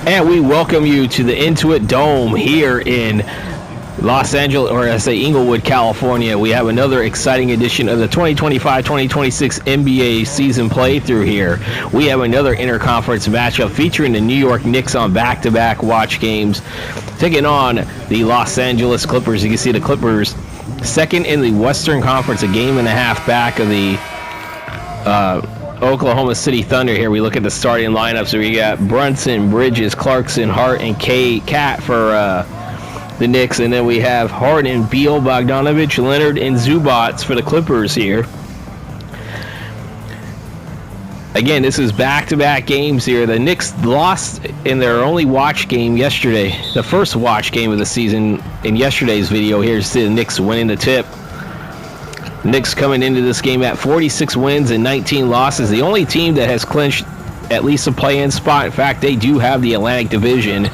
And we welcome you to the Intuit Dome here in Los Angeles, or I say Inglewood, California. We have another exciting edition of the 2025-2026 NBA season playthrough here. We have another interconference matchup featuring the New York Knicks on back-to-back watch games, taking on the Los Angeles Clippers. You can see the Clippers second in the Western Conference, a game and a half back of the Oklahoma City Thunder. Here we look at the starting lineup. So we got Brunson, Bridges, Clarkson, Hart, and Cat for the Knicks, and then we have Harden, Beal, Bogdanovich, Leonard, and Zubats for the Clippers here. Again, this is back-to-back games here. The Knicks lost in their only watch game yesterday, the first watch game of the season. In yesterday's video, here's the Knicks winning the tip. Knicks coming into this game at 46 wins and 19 losses. The only team that has clinched at least a play-in spot. In fact, they do have the Atlantic Division.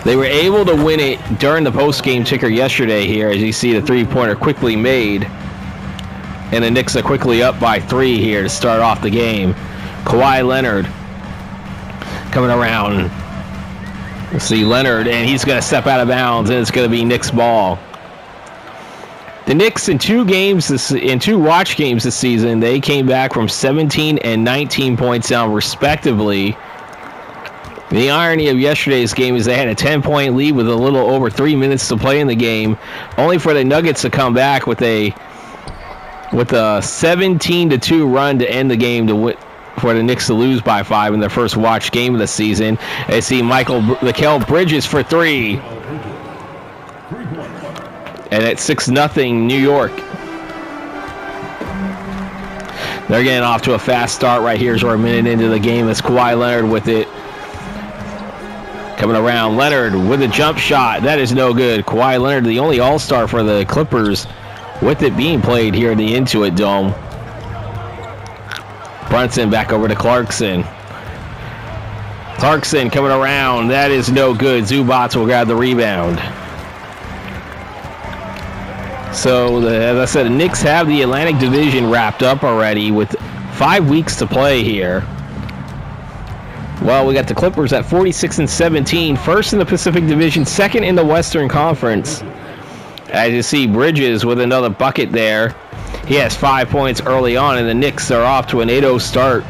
They were able to win it during the post-game ticker yesterday here. As you see, the three-pointer quickly made. And the Knicks are quickly up by 3 here to start off the game. Kawhi Leonard coming around. Let's see Leonard, and he's going to step out of bounds, and it's going to be Knicks ball. The Knicks in two watch games this season, they came back from 17 and 19 points down respectively. The irony of yesterday's game is they had a 10-point lead with a little over 3 minutes to play in the game, only for the Nuggets to come back with a 17-2 run to end the game for the Knicks to lose by 5 in their first watch game of the season. I see Mikal Bridges for 3. And at 6-0 New York. They're getting off to a fast start right here as we're a minute into the game. It's Kawhi Leonard with it. Coming around, Leonard with a jump shot. That is no good. Kawhi Leonard, the only all-star for the Clippers, with it being played here in the Intuit Dome. Brunson back over to Clarkson. Clarkson coming around. That is no good. Zubats will grab the rebound. So, as I said, the Knicks have the Atlantic Division wrapped up already with 5 weeks to play here. Well, we got the Clippers at 46 and 17, first in the Pacific Division, second in the Western Conference. As you see, Bridges with another bucket there. He has 5 points early on, and the Knicks are off to an 8-0 start.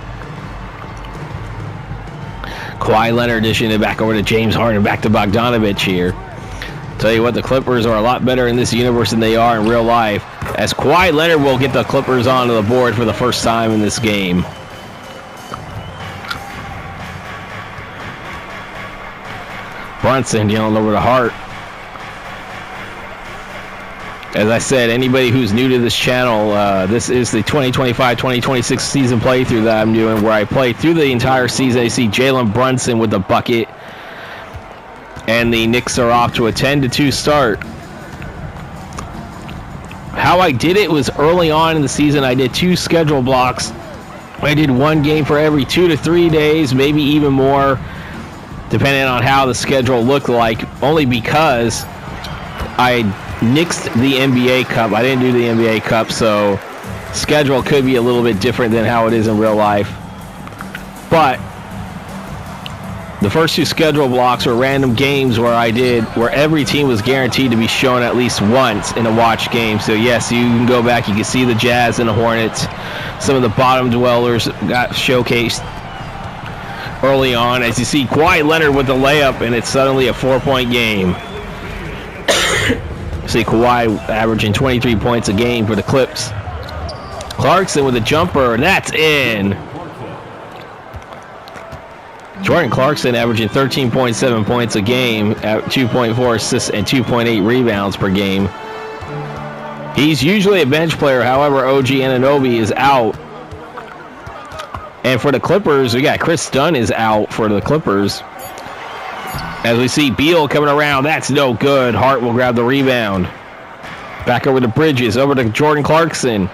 Kawhi Leonard dishing it back over to James Harden, back to Bogdanovich here. Tell you what, the Clippers are a lot better in this universe than they are in real life, as Kawhi Leonard will get the Clippers onto the board for the first time in this game. Brunson dealing over to Hart. As I said, anybody who's new to this channel, this is the 2025-2026 season playthrough that I'm doing, where I play through the entire season. I see Jalen Brunson with the bucket. And the Knicks are off to a 10-2 start. How I did it was early on in the season, I did 2 schedule blocks. I did 1 game for every 2 to 3 days, maybe even more, depending on how the schedule looked like, only because I nixed the NBA Cup. I didn't do the NBA Cup, so schedule could be a little bit different than how it is in real life. But the first 2 schedule blocks were random games where every team was guaranteed to be shown at least once in a watch game. So yes, you can go back, you can see the Jazz and the Hornets. Some of the bottom dwellers got showcased early on. As you see, Kawhi Leonard with the layup, and it's suddenly a 4-point game. See Kawhi averaging 23 points a game for the Clips. Clarkson with a jumper, and that's in. Jordan Clarkson averaging 13.7 points a game, at 2.4 assists and 2.8 rebounds per game. He's usually a bench player, however, OG Anunoby is out. And for the Clippers, we got Chris Dunn is out for the Clippers. As we see Beal coming around, that's no good. Hart will grab the rebound. Back over to Bridges, over to Jordan Clarkson.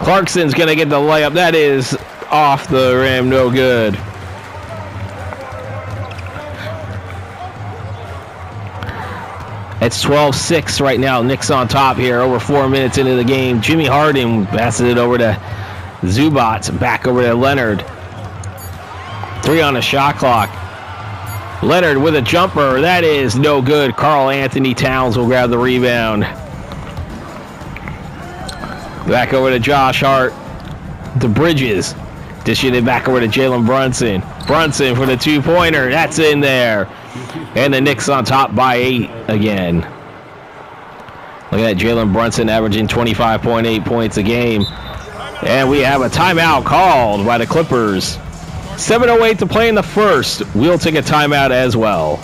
Clarkson's going to get the layup. That is off the rim, no good. It's 12-6 right now. Knicks on top here, over 4 minutes into the game. Jimmy Harden passes it over to Zubats, back over to Leonard. 3 on the shot clock. Leonard with a jumper. That is no good. Karl Anthony Towns will grab the rebound. Back over to Josh Hart. To Bridges. Dishing it back over to Jalen Brunson. Brunson for the two-pointer. That's in there. And the Knicks on top by 8 again. Look at that, Jalen Brunson averaging 25.8 points a game. And we have a timeout called by the Clippers. 7:08 to play in the first. We'll take a timeout as well.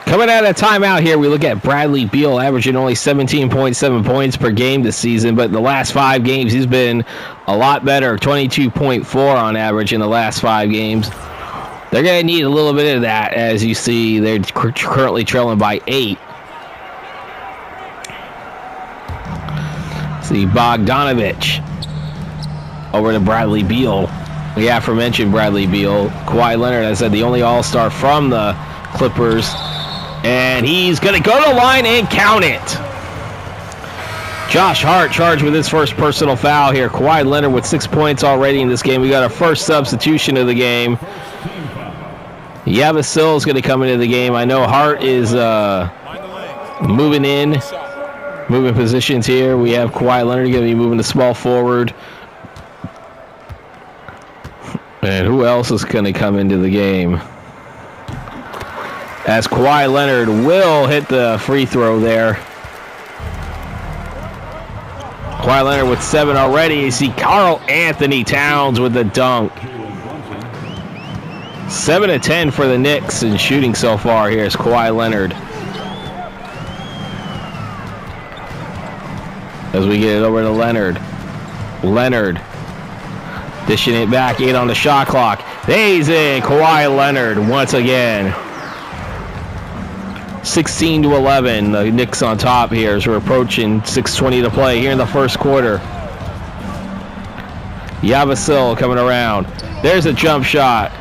Coming out of timeout here, we look at Bradley Beal averaging only 17.7 points per game this season, but in the last 5 games, he's been a lot better, 22.4 on average in the last 5 games. They're going to need a little bit of that, as you see. They're currently trailing by 8. See Bogdanovich over to Bradley Beal. The aforementioned Bradley Beal. Kawhi Leonard, as I said, the only All-Star from the Clippers. And he's going to go to the line and count it. Josh Hart charged with his first personal foul here. Kawhi Leonard with 6 points already in this game. We got our first substitution of the game. Yavasil is going to come into the game. I know Hart is moving positions here. We have Kawhi Leonard going to be moving to small forward. And who else is going to come into the game? As Kawhi Leonard will hit the free throw there. Kawhi Leonard with 7 already. You see Karl Anthony Towns with the dunk. 7 of 10 for the Knicks in shooting so far. Here's Kawhi Leonard. As we get it over to Leonard. Leonard dishing it back, 8 on the shot clock. He's in. Kawhi Leonard once again. 16-11. The Knicks on top here as we're approaching 6:20 to play here in the first quarter. Yavasil coming around. There's a jump shot.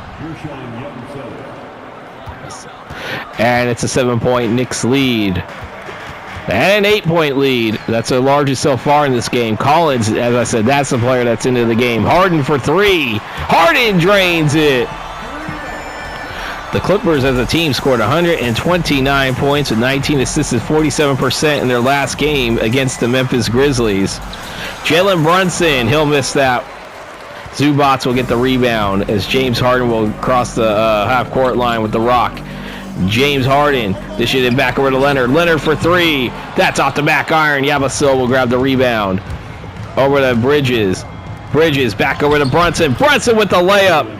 And it's a 7-point Knicks lead. And an 8-point lead. That's the largest so far in this game. Collins, as I said, that's the player that's into the game. Harden for 3. Harden drains it. The Clippers as a team scored 129 points with 19 assists and 47% in their last game against the Memphis Grizzlies. Jalen Brunson, he'll miss that. Zubac will get the rebound as James Harden will cross the half-court line with the rock. James Harden dishing it back over to Leonard. Leonard for 3. That's off the back iron. Yavasil will grab the rebound. Over to Bridges. Bridges back over to Brunson. Brunson with the layup.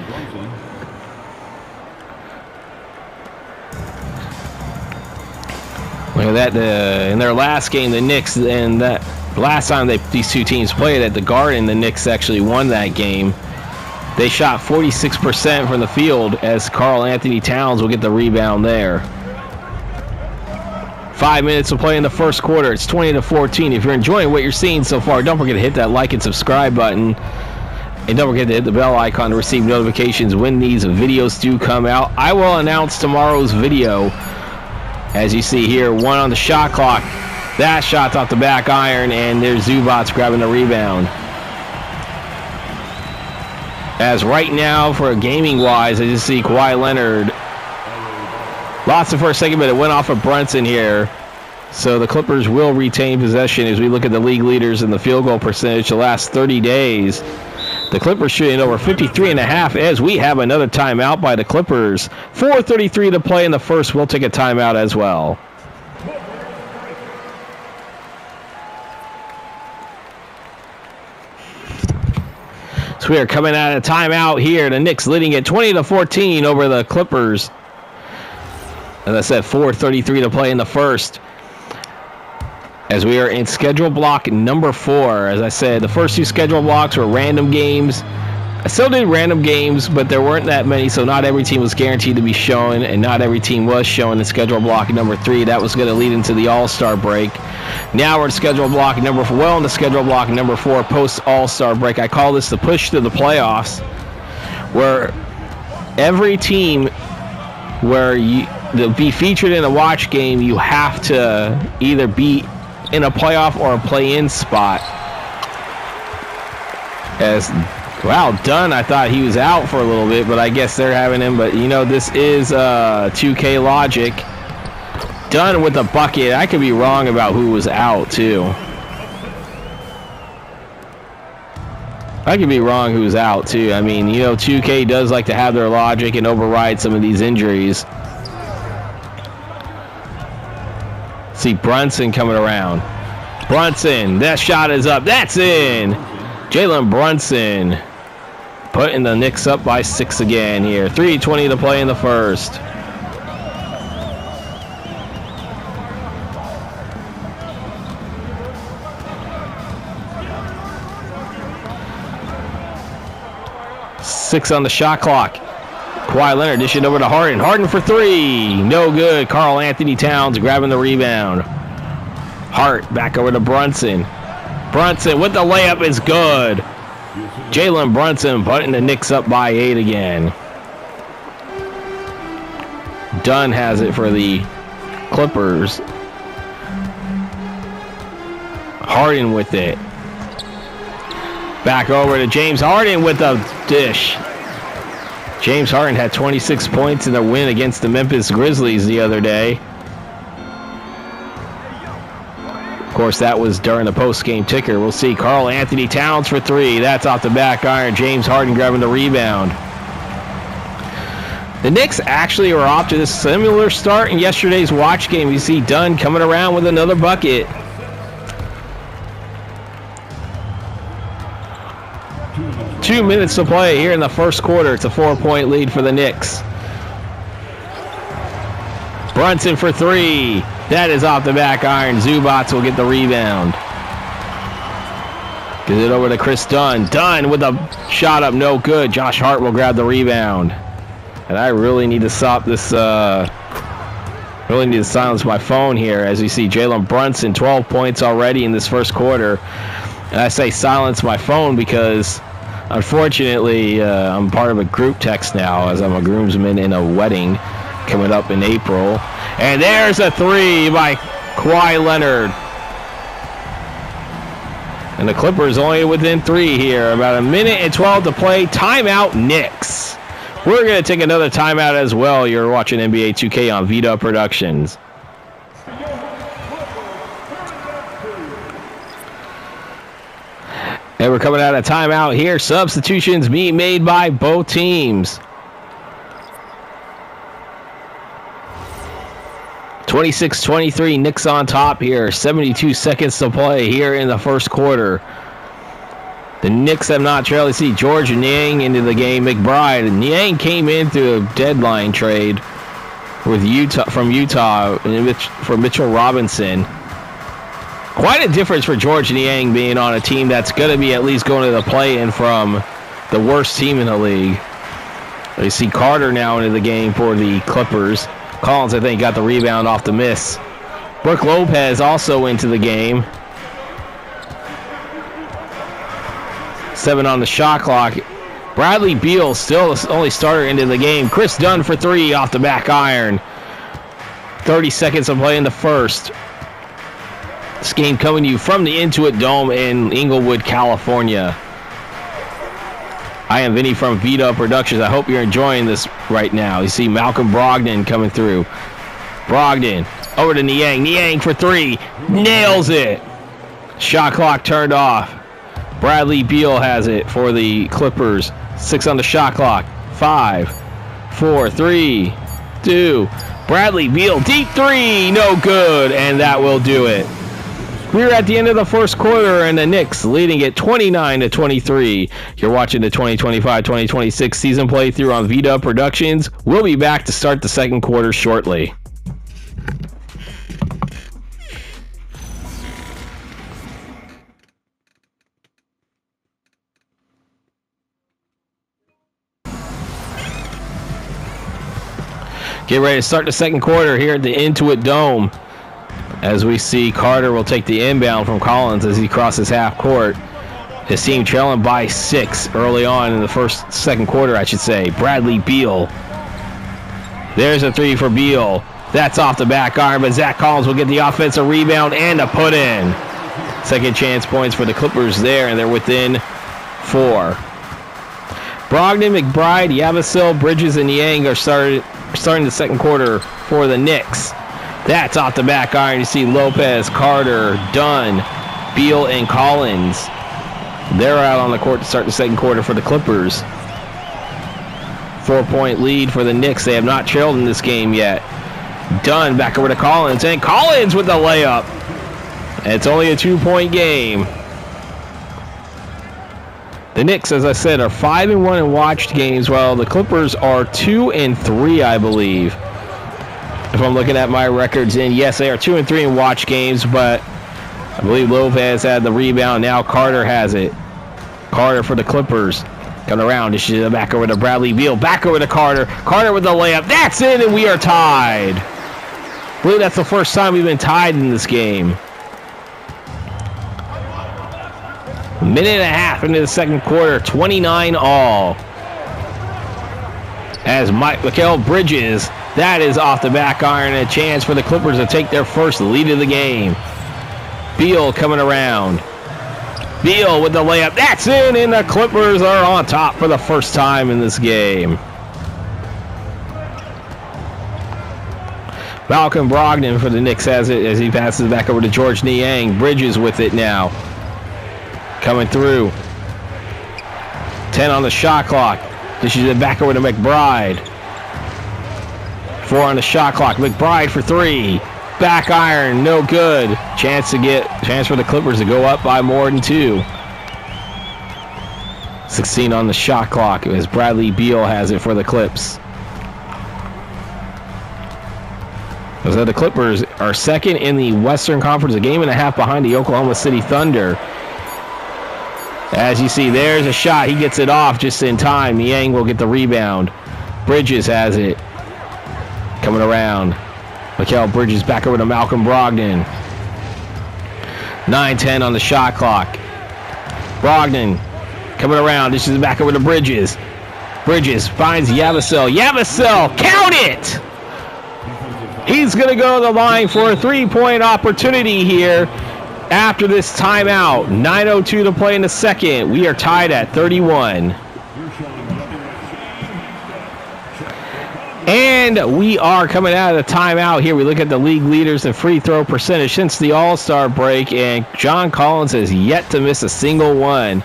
Look at that. In their last game, the Knicks, and that last time these two teams played at the Garden, the Knicks actually won that game. They shot 46% from the field as Karl Anthony Towns will get the rebound there. 5 minutes to play in the first quarter. It's 20-14. If you're enjoying what you're seeing so far, don't forget to hit that like and subscribe button. And don't forget to hit the bell icon to receive notifications when these videos do come out. I will announce tomorrow's video. As you see here, 1 on the shot clock. That shot's off the back iron, and there's Zubac grabbing the rebound. As right now, for gaming-wise, I just see Kawhi Leonard. Lost it for a second, but it went off of Brunson here. So the Clippers will retain possession as we look at the league leaders in the field goal percentage the last 30 days. The Clippers shooting over 53.5 as we have another timeout by the Clippers. 4:33 to play in the first. We'll take a timeout as well. So we are coming out of timeout here. The Knicks leading at 20-14 over the Clippers. As I said, 4:33 to play in the first. As we are in schedule block number 4. As I said, the first 2 schedule blocks were random games. I still did random games, but there weren't that many, so not every team was guaranteed to be shown, and not every team was shown in schedule block number 3. That was going to lead into the All-Star break. Now we're in schedule block number 4. Well, in the schedule block number 4, post-All-Star break. I call this the push to the playoffs, where every team where to be featured in a watch game, you have to either be in a playoff or a play-in spot. As Wow, Dunn, I thought he was out for a little bit, but I guess they're having him. But, this is 2K logic. Dunn with a bucket. I could be wrong about who was out, too. I could be wrong who's out, too. I mean, 2K does like to have their logic and override some of these injuries. See Brunson coming around. Brunson, that shot is up. That's in. Jalen Brunson putting the Knicks up by 6 again here. 3:20 to play in the first. Six on the shot clock. Kawhi Leonard dishing over to Harden. Harden for three. No good. Karl Anthony Towns grabbing the rebound. Hart back over to Brunson. Brunson with the layup is good. Jalen Brunson putting the Knicks up by 8 again. Dunn has it for the Clippers. Harden with it. Back over to James Harden with a dish. James Harden had 26 points in their win against the Memphis Grizzlies the other day. Of course, that was during the post-game ticker. We'll see Karl Anthony Towns for three. That's off the back iron. James Harden grabbing the rebound. The Knicks actually are off to this similar start in yesterday's watch game. You see Dunn coming around with another bucket. Two minutes to play here in the first quarter. It's a 4-point lead for the Knicks. Brunson for three. That is off the back iron. Zubats will get the rebound. Gives it over to Chris Dunn. Dunn with a shot up, no good. Josh Hart will grab the rebound. And I really need to stop this. Really need to silence my phone here as you see Jalen Brunson, 12 points already in this first quarter. And I say silence my phone because unfortunately, I'm part of a group text now as I'm a groomsman in a wedding coming up in April. And there's a three by Kawhi Leonard. And the Clippers only within three here. About a minute and 12 to play. Timeout, Knicks. We're going to take another timeout as well. You're watching NBA 2K on Vita Productions. And we're coming out of timeout here. Substitutions being made by both teams. 26-23, Knicks on top here. 72 seconds to play here in the first quarter. The Knicks have not trailed. See George Niang into the game. McBride. Niang came in through a deadline trade with Utah for Mitchell Robinson. Quite a difference for George Niang being on a team that's going to be at least going to the play-in from the worst team in the league. You see Carter now into the game for the Clippers. Collins, I think, got the rebound off the miss. Brook Lopez also into the game. 7 on the shot clock. Bradley Beal still the only starter into the game. Chris Dunn for three off the back iron. 30 seconds to play in the first. This game coming to you from the Intuit Dome in Inglewood, California. I am Vinny from Vita Productions. I hope you're enjoying this right now. You see Malcolm Brogdon coming through. Brogdon over to Niang. Niang for three. Nails it. Shot clock turned off. Bradley Beal has it for the Clippers. 6 on the shot clock. 5, 4, 3, 2. Bradley Beal, deep three. No good. And that will do it. We're at the end of the first quarter, and the Knicks leading it 29-23. You're watching the 2025-2026 season playthrough on Vita Productions. We'll be back to start the second quarter shortly. Get ready to start the second quarter here at the Intuit Dome. As we see, Carter will take the inbound from Collins as he crosses half court. His team trailing by 6 early on in the second quarter, I should say. Bradley Beal. There's a three for Beal. That's off the back iron, but Zach Collins will get the offensive rebound and a put in. Second chance points for the Clippers there, and they're within 4. Brogdon, McBride, Yabusel, Bridges, and Yang are starting the second quarter for the Knicks. That's off the back iron. You see Lopez, Carter, Dunn, Beal, and Collins. They're out on the court to start the second quarter for the Clippers. 4-point lead for the Knicks. They have not trailed in this game yet. Dunn back over to Collins, and Collins with the layup. It's only a 2-point game. The Knicks, as I said, are 5-1 in watched games, while the Clippers are 2-3, I believe. If I'm looking at my records, and yes, they are 2-3 in watched games, but I believe Lopez had the rebound. Now Carter has it. Carter for the Clippers. Coming around, dishes back over to Bradley Beal. Back over to Carter. Carter with the layup. That's it, and we are tied. I believe that's the first time we've been tied in this game. Minute and a half into the second quarter, 29 all. As Mikal Bridges, that is off the back iron, and a chance for the Clippers to take their first lead of the game. Beal coming around. Beal with the layup. That's in, and the Clippers are on top for the first time in this game. Malcolm Brogdon for the Knicks has it as he passes back over to George Niang. Bridges with it now. Coming through. 10 on the shot clock. Dishes it back over to McBride. 4 on the shot clock. McBride for 3. Back iron, no good. Chance for the Clippers to go up by more than 2. 16 on the shot clock as Bradley Beal has it for the Clips. So the Clippers are second in the Western Conference, a game and a half behind the Oklahoma City Thunder. As you see, there's a shot. He gets it off just in time. Niang will get the rebound. Bridges has it. Coming around. Mikal Bridges back over to Malcolm Brogdon. 9-10 on the shot clock. Brogdon coming around. This is back over to Bridges. Bridges finds Yabusel. Yabusel, count it! He's going to go to the line for a 3-point opportunity here. After this timeout, 9:02 to play in the second. We are tied at 31. And we are coming out of the timeout here. We look at the league leaders in free throw percentage since the All-Star break, and John Collins has yet to miss a single one.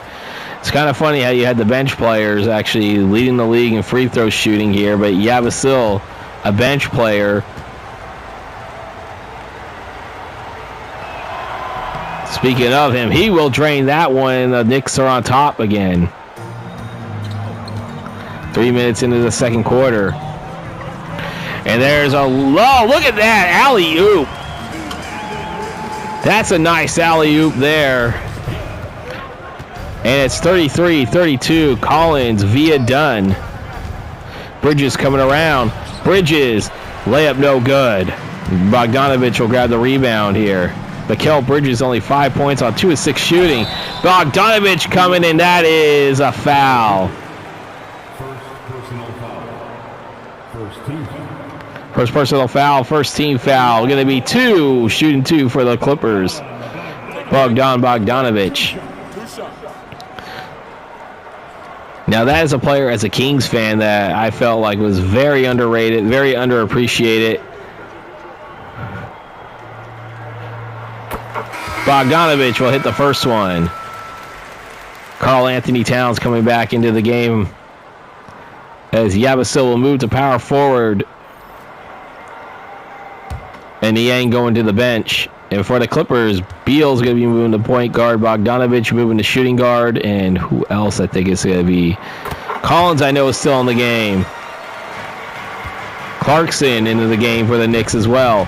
It's kind of funny how you had the bench players actually leading the league in free throw shooting here, but Yabusel, a bench player. Speaking of him, he will drain that one, and the Knicks are on top again. 3 minutes into the second quarter. And there's a low, look at that, alley-oop. That's a nice alley-oop there. And it's 33-32, Collins via Dunn. Bridges coming around. Bridges, layup no good. Bogdanovich will grab the rebound here. Mikal Bridges only 5 points on 2 of 6 shooting. Bogdanovich coming, and that is a foul. First personal foul, first team foul. Going to be 2, shooting 2 for the Clippers. Bogdanovich. Now that is a player, as a Kings fan, that I felt like was very underrated, very underappreciated. Bogdanovich will hit the first one. Karl Anthony Towns coming back into the game as Yabusel will move to power forward. And Niang going to the bench. And for the Clippers, Beal's going to be moving to point guard. Bogdanovich moving to shooting guard. And who else I think is going to be? Collins, I know, is still in the game. Clarkson into the game for the Knicks as well.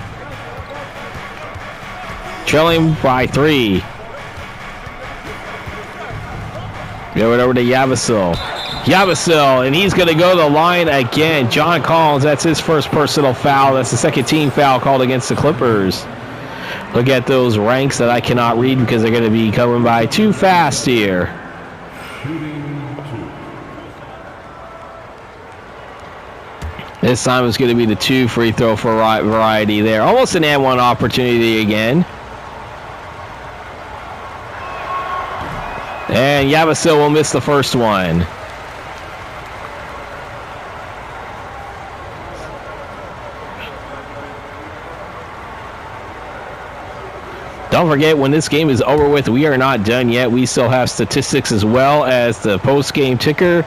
Trailing by 3. Go it over to Yabusel. Yabusel, and he's going to go to the line again. John Collins, that's his first personal foul. That's the second team foul called against the Clippers. Look at those ranks that I cannot read because they're going to be coming by too fast here. This time it's going to be the 2 free throw for variety there. Almost an and one opportunity again. And Yabusel will miss the first one. Don't forget, when this game is over with, we are not done yet. We still have statistics as well as the post-game ticker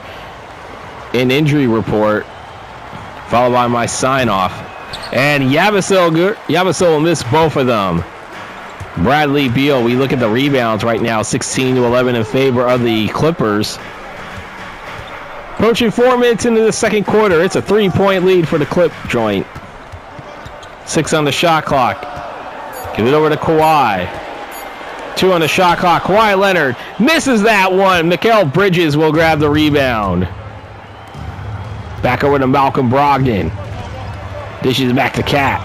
and injury report, followed by my sign-off. And Yabusele will miss both of them. Bradley Beal, we look at the rebounds right now, 16-11 in favor of the Clippers. Approaching 4 minutes into the second quarter. It's a 3-point lead for the Clip joint. 6 on the shot clock. Give it over to Kawhi. 2 on the shot clock. Kawhi Leonard misses that one. Mikal Bridges will grab the rebound. Back over to Malcolm Brogdon. Dishes back to Cat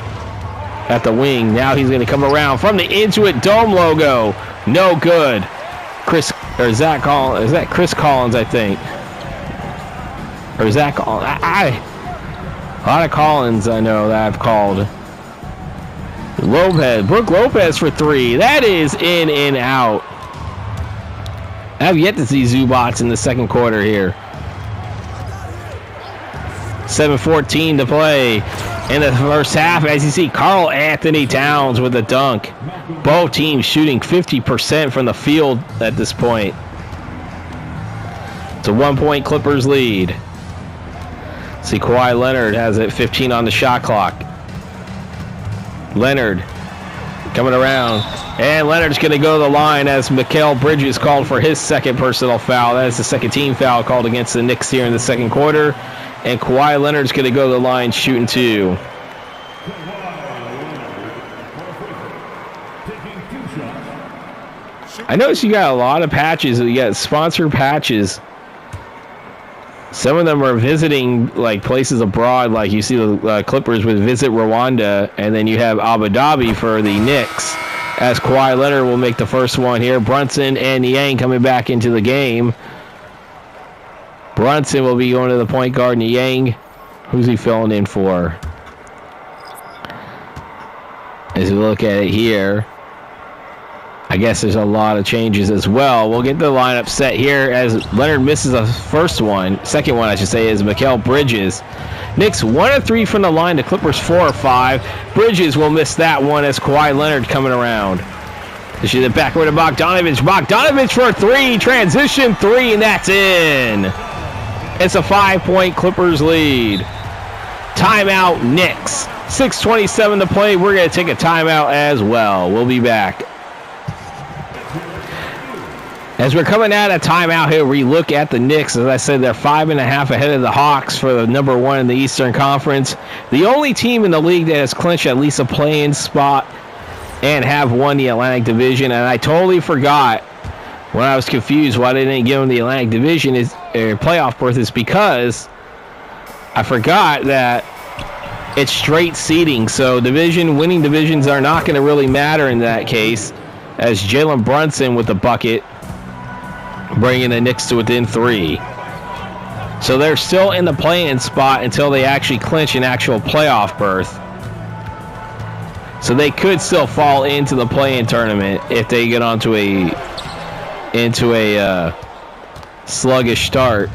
at the wing. Now he's going to come around from the Intuit Dome logo. No good. Is that Chris Collins, I think. Or is that Collins? A lot of Collins I know that I've called. Brook Lopez for 3. That is in and out. I have yet to see Zubats in the second quarter here. 7:14 to play in the first half. As you see, Karl Anthony Towns with a dunk. Both teams shooting 50% from the field at this point. It's a 1-point Clippers lead. See, Kawhi Leonard has it, 15 on the shot clock. Leonard coming around. And Leonard's going to go to the line as Mikal Bridges called for his second personal foul. That is the second team foul called against the Knicks here in the second quarter. And Kawhi Leonard's going to go to the line shooting 2. I noticed you got a lot of patches. You got sponsored patches. Some of them are visiting like places abroad, like you see the Clippers with Visit Rwanda, and then you have Abu Dhabi for the Knicks, as Kawhi Leonard will make the first one here. Brunson and Niang coming back into the game. Brunson will be going to the point guard. Niang, who's he filling in for? As we look at it here, I guess there's a lot of changes as well. We'll get the lineup set here as Leonard misses the first one. Second one, I should say, is Mikal Bridges. Knicks 1 of 3 from the line. The Clippers 4 of 5. Bridges will miss that one as Kawhi Leonard coming around. This is it back over to Bogdanovich. Bogdanovich for 3. Transition 3, and that's in. It's a 5-point Clippers lead. Timeout Knicks. 6:27 to play. We're going to take a timeout as well. We'll be back. As we're coming out of timeout here, we look at the Knicks. As I said, they're 5.5 ahead of the Hawks for the number 1 in the Eastern Conference. The only team in the league that has clinched at least a play-in spot and have won the Atlantic Division. And I totally forgot when I was confused why they didn't give them the Atlantic Division playoff berth is because I forgot that it's straight seeding. So winning divisions are not going to really matter in that case, as Jalen Brunson with the bucket, bringing the Knicks to within 3. So they're still in the play-in spot until they actually clinch an actual playoff berth. So they could still fall into the play-in tournament if they get into a sluggish start.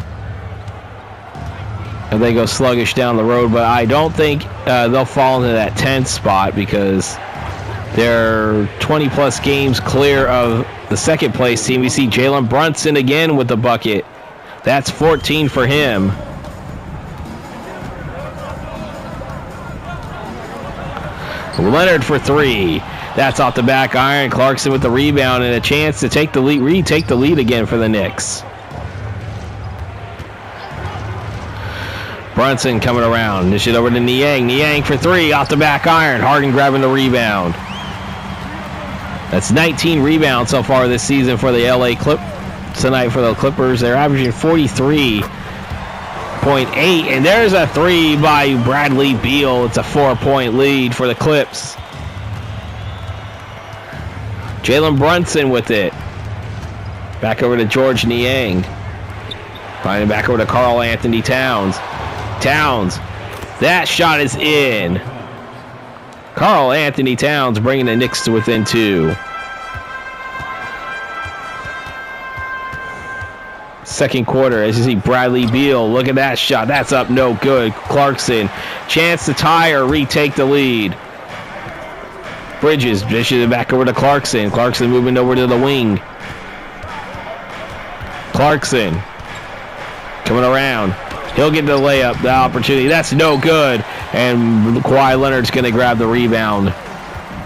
And they go sluggish down the road, but I don't think they'll fall into that 10th spot because they're 20-plus games clear of the second place team. We see Jalen Brunson again with the bucket. That's 14 for him. Leonard for 3. That's off the back iron. Clarkson with the rebound and a chance to take the lead, retake the lead again for the Knicks. Brunson coming around. Dish it over to Niang. Niang for 3 off the back iron. Harden grabbing the rebound. That's 19 rebounds so far this season for the LA tonight for the Clippers. They're averaging 43.8, and there's a 3 by Bradley Beal. It's a 4-point lead for the Clips. Jalen Brunson with it. Back over to George Niang. Finding back over to Karl Anthony Towns. Towns. That shot is in. Karl Anthony Towns bringing the Knicks to within 2. Second quarter, as you see Bradley Beal. Look at that shot. That's up, no good. Clarkson. Chance to tie or retake the lead. Bridges dishes it back over to Clarkson. Clarkson moving over to the wing. Clarkson coming around. He'll get the layup, the opportunity. That's no good. And Kawhi Leonard's going to grab the rebound.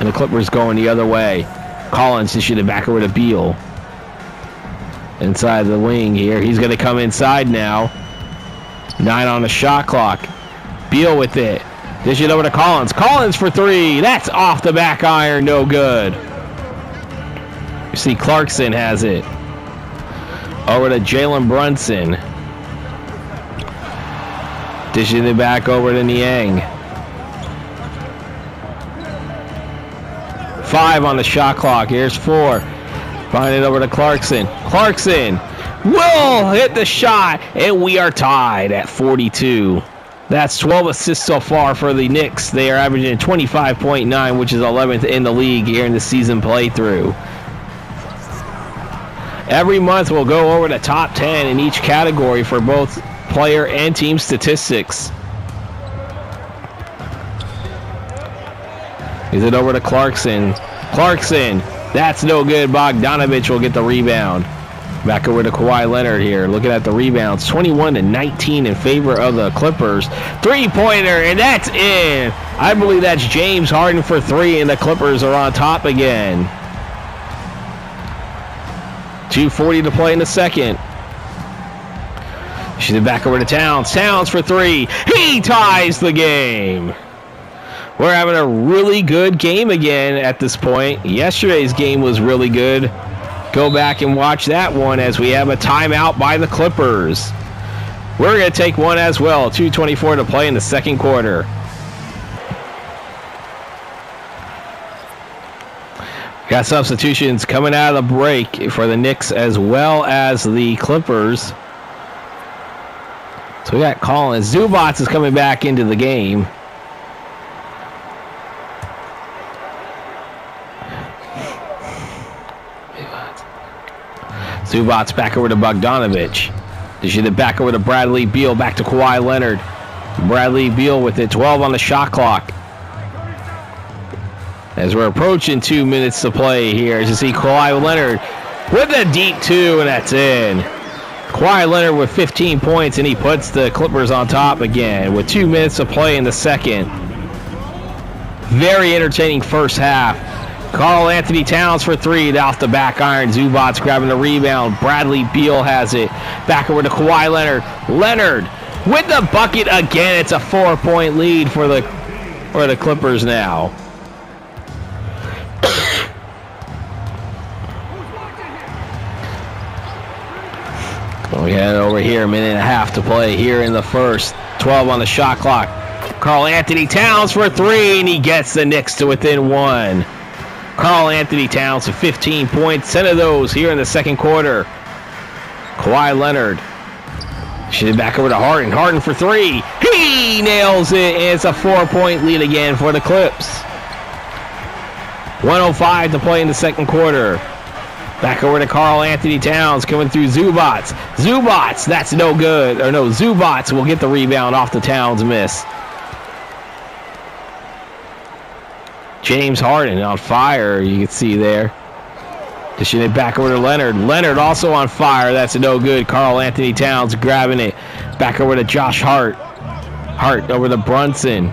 And the Clippers going the other way. Collins dishes it back over to Beal. Inside the wing here. He's going to come inside now. 9 on the shot clock. Beal with it. Dish it over to Collins. Collins for 3. That's off the back iron. No good. You see Clarkson has it. Over to Jalen Brunson. Dishing it back over to Niang. 5 on the shot clock. Here's 4. Find it over to Clarkson. Clarkson will hit the shot, and we are tied at 42. That's 12 assists so far for the Knicks. They are averaging 25.9, which is 11th in the league here in the season playthrough. Every month we'll go over the top 10 in each category for both player and team statistics. Is it over to Clarkson? Clarkson, that's no good. Bogdanovich will get the rebound. Back over to Kawhi Leonard here. Looking at the rebounds. 21-19 in favor of the Clippers. Three-pointer, and that's in. I believe that's James Harden for 3, and the Clippers are on top again. 2:40 to play in the second. She's back over to Towns. Towns for 3. He ties the game. We're having a really good game again at this point. Yesterday's game was really good. Go back and watch that one as we have a timeout by the Clippers. We're going to take one as well. 2:24 to play in the second quarter. Got substitutions coming out of the break for the Knicks as well as the Clippers. So we got Collins. Zubac is coming back into the game. Zubac back over to Bogdanovich. They should have back over to Bradley Beal. Back to Kawhi Leonard. Bradley Beal with it. 12 on the shot clock. As we're approaching 2 minutes to play here, as you see Kawhi Leonard with a deep 2, and that's in. Kawhi Leonard with 15 points, and he puts the Clippers on top again with 2 minutes to play in the second. Very entertaining first half. Karl Anthony Towns for 3 off the back iron. Zubac grabbing the rebound. Bradley Beal has it. Back over to Kawhi Leonard. Leonard with the bucket again. It's a 4-point lead for the Clippers now. We had over here, 1.5 to play here in the first. 12 on the shot clock. Karl Anthony Towns for 3, and he gets the Knicks to within 1. Karl Anthony Towns with 15 points, 10 of those here in the second quarter. Kawhi Leonard. Should back over to Harden. Harden for 3. He nails it, and it's a 4-point lead again for the Clips. 1:05 to play in the second quarter. Back over to Karl Anthony Towns coming through Zubac. Zubac, that's no good. Or no, Zubac will get the rebound off the Towns miss. James Harden on fire, you can see there. Dishing it back over to Leonard. Leonard also on fire. That's no good. Karl Anthony Towns grabbing it. Back over to Josh Hart. Hart over to Brunson.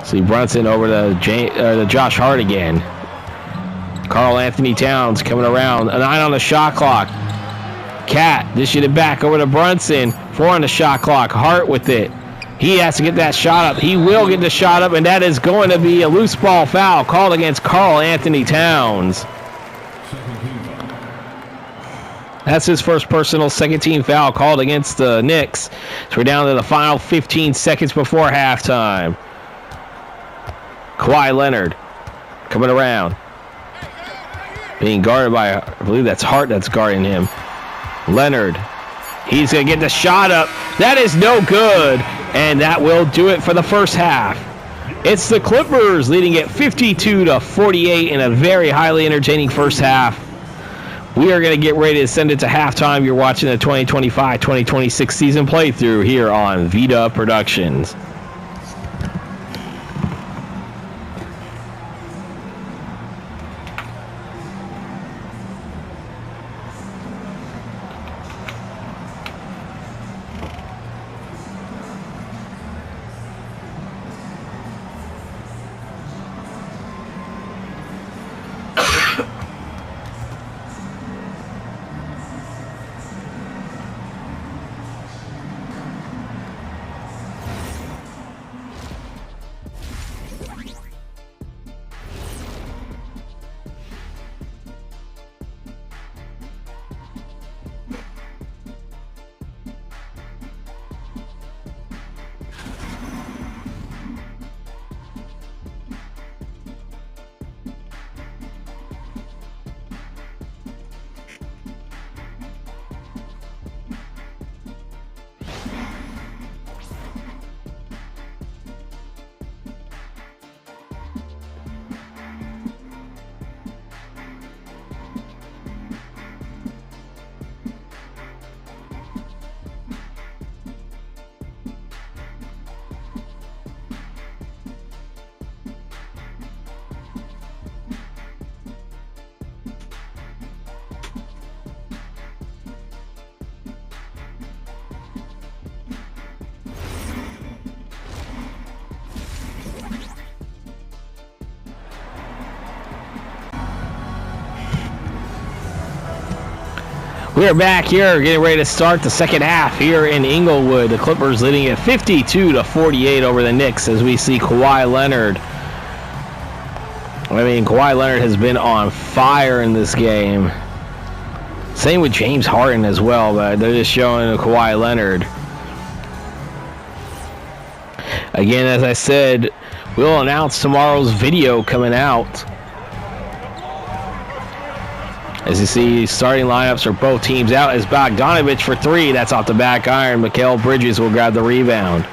See Brunson over to Josh Hart again. Karl Anthony Towns coming around. A 9 on the shot clock. Cat dishing it back over to Brunson. 4 on the shot clock. Hart with it. He has to get that shot up. He will get the shot up, and that is going to be a loose ball foul called against Karl Anthony Towns. That's his first personal second-team foul called against the Knicks. So we're down to the final 15 seconds before halftime. Kawhi Leonard coming around. Being guarded by, I believe that's Hart that's guarding him. Leonard. He's going to get the shot up. That is no good. And that will do it for the first half. It's the Clippers leading at 52-48 in a very highly entertaining first half. We are going to get ready to send it to halftime. You're watching the 2025-2026 season playthrough here on Vita Productions. We're back here, getting ready to start the second half here in Inglewood. The Clippers leading at 52-48 over the Knicks as we see Kawhi Leonard. Kawhi Leonard has been on fire in this game. Same with James Harden as well, but they're just showing Kawhi Leonard. Again, as I said, we'll announce tomorrow's video coming out. As you see, starting lineups for both teams out is Bogdanovich for three. That's off the back iron. Mikal Bridges will grab the rebound.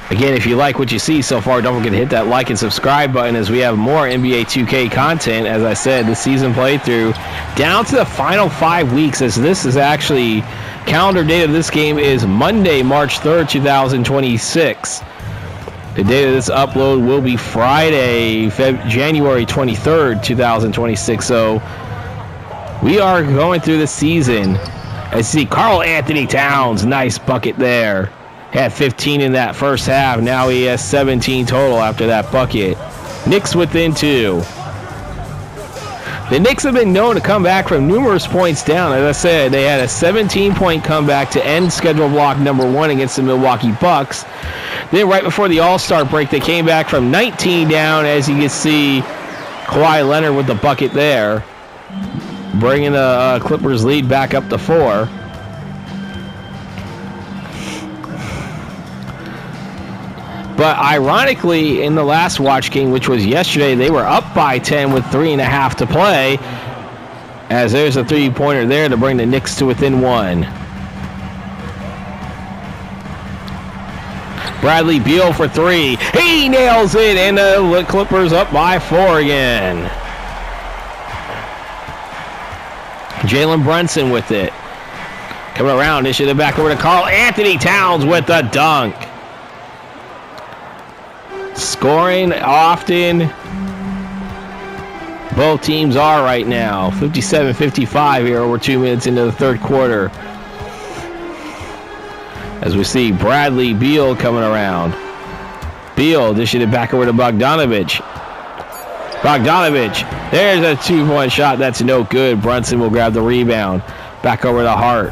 Again, if you like what you see so far, don't forget to hit that like and subscribe button as we have more NBA 2K content. As I said, the season playthrough down to the final 5 weeks, as this is actually, calendar date of this game is Monday, March 3rd, 2026. The date of this upload will be Friday, January 23rd, 2026. So we are going through the season. As you see, Karl Anthony Towns, nice bucket there. Had 15 in that first half. Now he has 17 total after that bucket. Knicks within 2. The Knicks have been known to come back from numerous points down. As I said, they had a 17-point comeback to end schedule block number 1 against the Milwaukee Bucks. Then right before the All-Star break, they came back from 19 down, as you can see Kawhi Leonard with the bucket there, bringing the Clippers lead back up to 4. But ironically, in the last watch game, which was yesterday, they were up by 10 with 3.5 to play, as there's a three-pointer there to bring the Knicks to within 1. Bradley Beal for 3. He nails it, and the Clippers up by 4 again. Jalen Brunson with it. Coming around, dishes it back over to Karl Anthony Towns with the dunk. Scoring often. Both teams are right now. 57-55 here over 2 minutes into the third quarter. As we see Bradley Beal coming around. Beal dishing it back over to Bogdanovich. Bogdanovich. There's a 2-point shot. That's no good. Brunson will grab the rebound. Back over to Hart.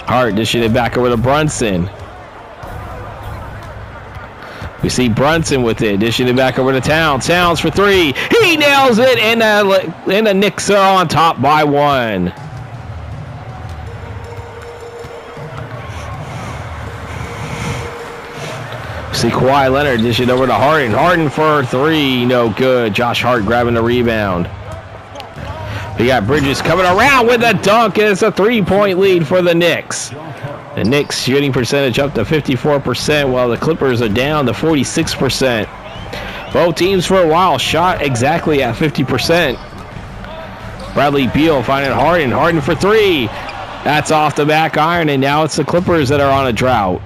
Hart dishing it back over to Brunson. We see Brunson with it, dishing it back over to Towns. Towns for 3. He nails it, and the Knicks are on top by 1. See Kawhi Leonard dish it over to Harden. Harden for 3, no good. Josh Hart grabbing the rebound. We got Bridges coming around with a dunk. It's a 3-point lead for the Knicks. The Knicks shooting percentage up to 54%, while the Clippers are down to 46%. Both teams for a while shot exactly at 50%. Bradley Beal finding Harden. Harden for 3. That's off the back iron, and now it's the Clippers that are on a drought.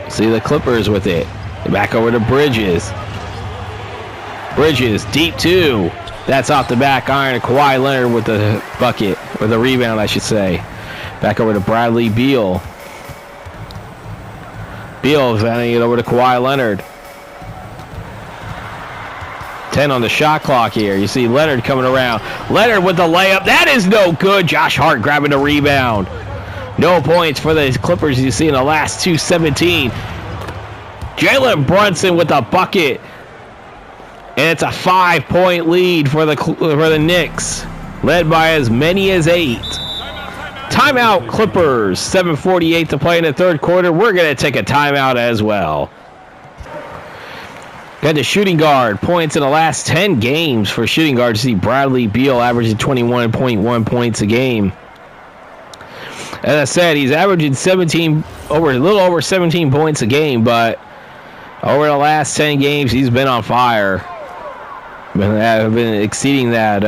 See the Clippers with it. Back over to Bridges. Bridges, deep 2. That's off the back iron. Kawhi Leonard with the bucket, or the rebound, I should say. Back over to Bradley Beal. Beal handing it over to Kawhi Leonard. 10 on the shot clock here. You see Leonard coming around. Leonard with the layup. That is no good. Josh Hart grabbing the rebound. No points for the Clippers. You see in the last 2:17. Jalen Brunson with the bucket. And it's a 5-point lead for the Knicks, led by as many as 8. Timeout, Clippers. 7:48 to play in the third quarter. We're going to take a timeout as well. Got the shooting guard. Points in the last 10 games for shooting guard. You see Bradley Beal averaging 21.1 points a game. As I said, he's averaging a little over 17 points a game, but over the last 10 games, he's been on fire. Been exceeding that.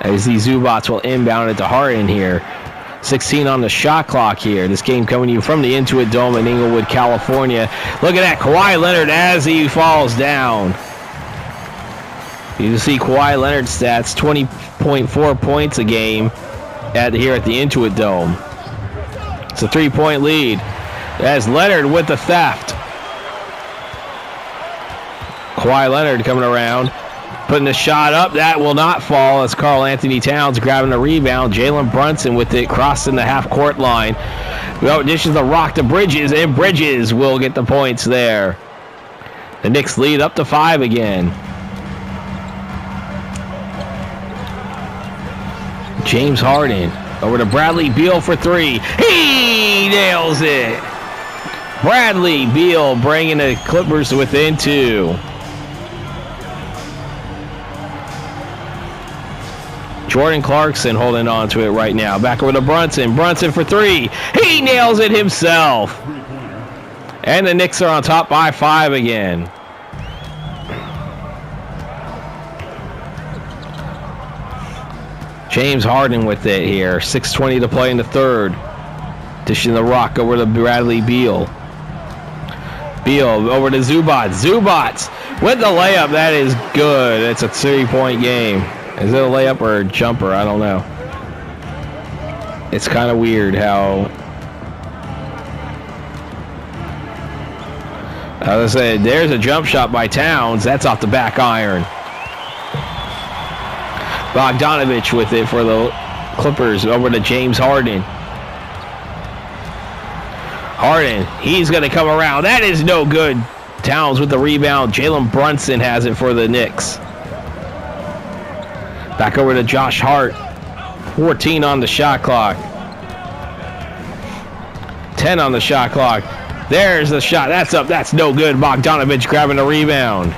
As these Zubats will inbound it to Harden here. 16 on the shot clock here. This game coming to you from the Intuit Dome in Inglewood, California. Look at that, Kawhi Leonard as he falls down. You can see Kawhi Leonard's stats, 20.4 points a game here at the Intuit Dome. It's a 3-point lead. As Leonard with the theft. Kawhi Leonard coming around. Putting the shot up. That will not fall as Karl Anthony Towns grabbing the rebound. Jalen Brunson with it crossing the half-court line. Well, this is the rock to Bridges, and Bridges will get the points there. The Knicks lead up to 5 again. James Harden over to Bradley Beal for 3. He nails it. Bradley Beal bringing the Clippers within 2. Jordan Clarkson holding on to it right now. Back over to Brunson. Brunson for 3. He nails it himself. And the Knicks are on top by 5 again. James Harden with it here. 6:20 to play in the third. Dishing the rock over to Bradley Beal. Beal over to Zubac. Zubac with the layup. That is good. It's a 3-point game. Is it a layup or a jumper? I don't know. It's kind of weird how... As I said, there's a jump shot by Towns. That's off the back iron. Bogdanovich with it for the Clippers over to James Harden. Harden, he's going to come around. That is no good. Towns with the rebound. Jalen Brunson has it for the Knicks. Back over to Josh Hart. 14 on the shot clock. 10 on the shot clock. There's the shot. That's up. That's no good. Bogdanovich grabbing the rebound.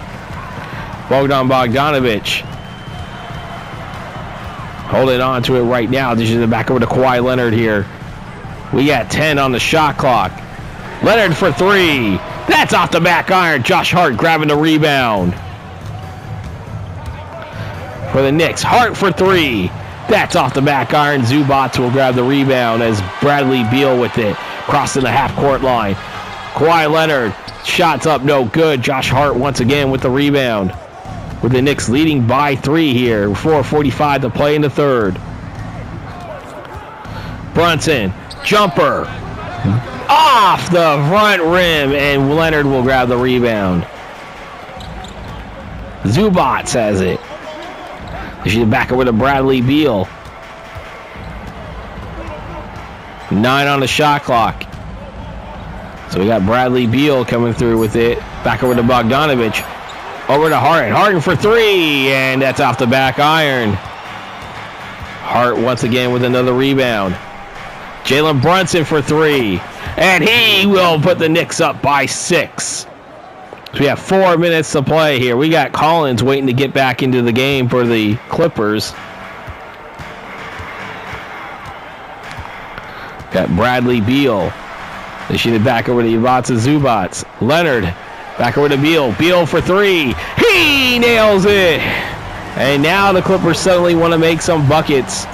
Bogdanovich. Holding on to it right now. This is back over to Kawhi Leonard here. We got 10 on the shot clock. Leonard for 3. That's off the back iron. Josh Hart grabbing the rebound. For the Knicks, Hart for 3. That's off the back iron. Zubac will grab the rebound as Bradley Beal with it. Crossing the half-court line. Kawhi Leonard, shots up, no good. Josh Hart once again with the rebound. With the Knicks leading by 3 here. 4:45 to play in the third. Brunson, jumper. Off the front rim, and Leonard will grab the rebound. Zubac has it. She's back over to Bradley Beal. 9 on the shot clock. So we got Bradley Beal coming through with it. Back over to Bogdanovich. Over to Harden. Harden for 3, and that's off the back iron. Hart once again with another rebound. Jalen Brunson for 3, and he will put the Knicks up by 6. So we have 4 minutes to play here. We got Collins waiting to get back into the game for the Clippers. Got Bradley Beal. They shoot it back over to Zubac. Leonard back over to Beal. Beal for 3. He nails it. And now the Clippers suddenly want to make some buckets.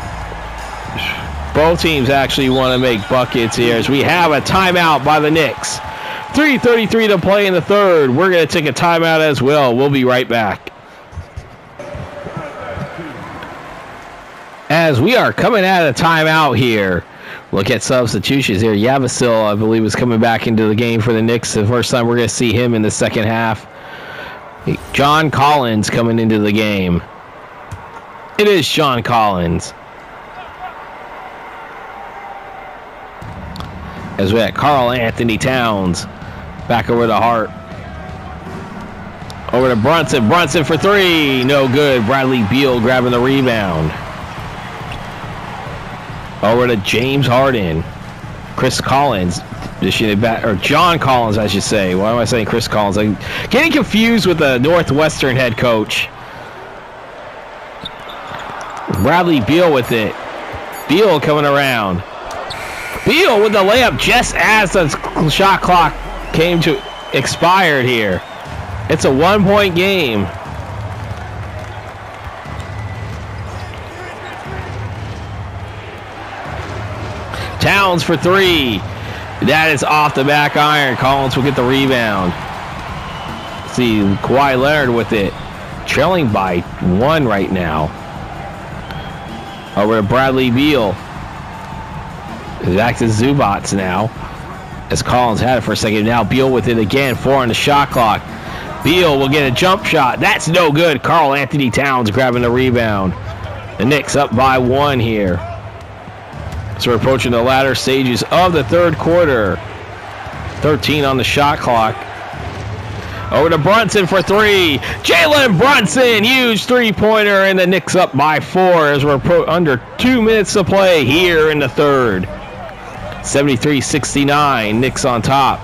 Both teams actually want to make buckets here as we have a timeout by the Knicks. 3:33 to play in the third. We're going to take a timeout as well. We'll be right back. As we are coming out of timeout here, look at substitutions here. Yavasil, I believe, is coming back into the game for the Knicks. The first time we're going to see him in the second half. John Collins coming into the game. It is John Collins. As we have Karl Anthony Towns. Back over to Hart. Over to Brunson. Brunson for 3. No good. Bradley Beal grabbing the rebound. Over to James Harden. Chris Collins. Or John Collins, I should say. Why am I saying Chris Collins? I'm getting confused with the Northwestern head coach. Bradley Beal with it. Beal coming around. Beal with the layup just as the shot clock came to expired here. It's a 1-point game. Towns for 3. That is off the back iron. Collins will get the rebound. Let's see, Kawhi Leonard with it. Trailing by 1 right now. Over to Bradley Beal. Back to Zubac now. As Collins had it for a second. Now Beal with it again. 4 on the shot clock. Beal will get a jump shot. That's no good. Karl Anthony Towns grabbing the rebound. The Knicks up by 1 here. So we're approaching the latter stages of the third quarter. 13 on the shot clock. Over to Brunson for 3. Jalen Brunson, huge three-pointer, and the Knicks up by 4 as we're under 2 minutes to play here in the third. 73-69, Knicks on top.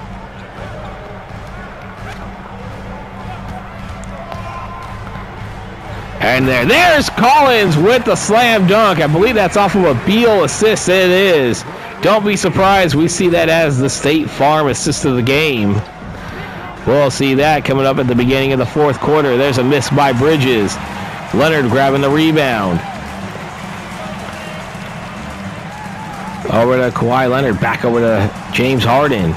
And there's Collins with the slam dunk. I believe that's off of a Beal assist. It is. Don't be surprised. We see that as the State Farm assist of the game. We'll see that coming up at the beginning of the fourth quarter. There's a miss by Bridges. Leonard grabbing the rebound. Over to Kawhi Leonard. Back over to James Harden.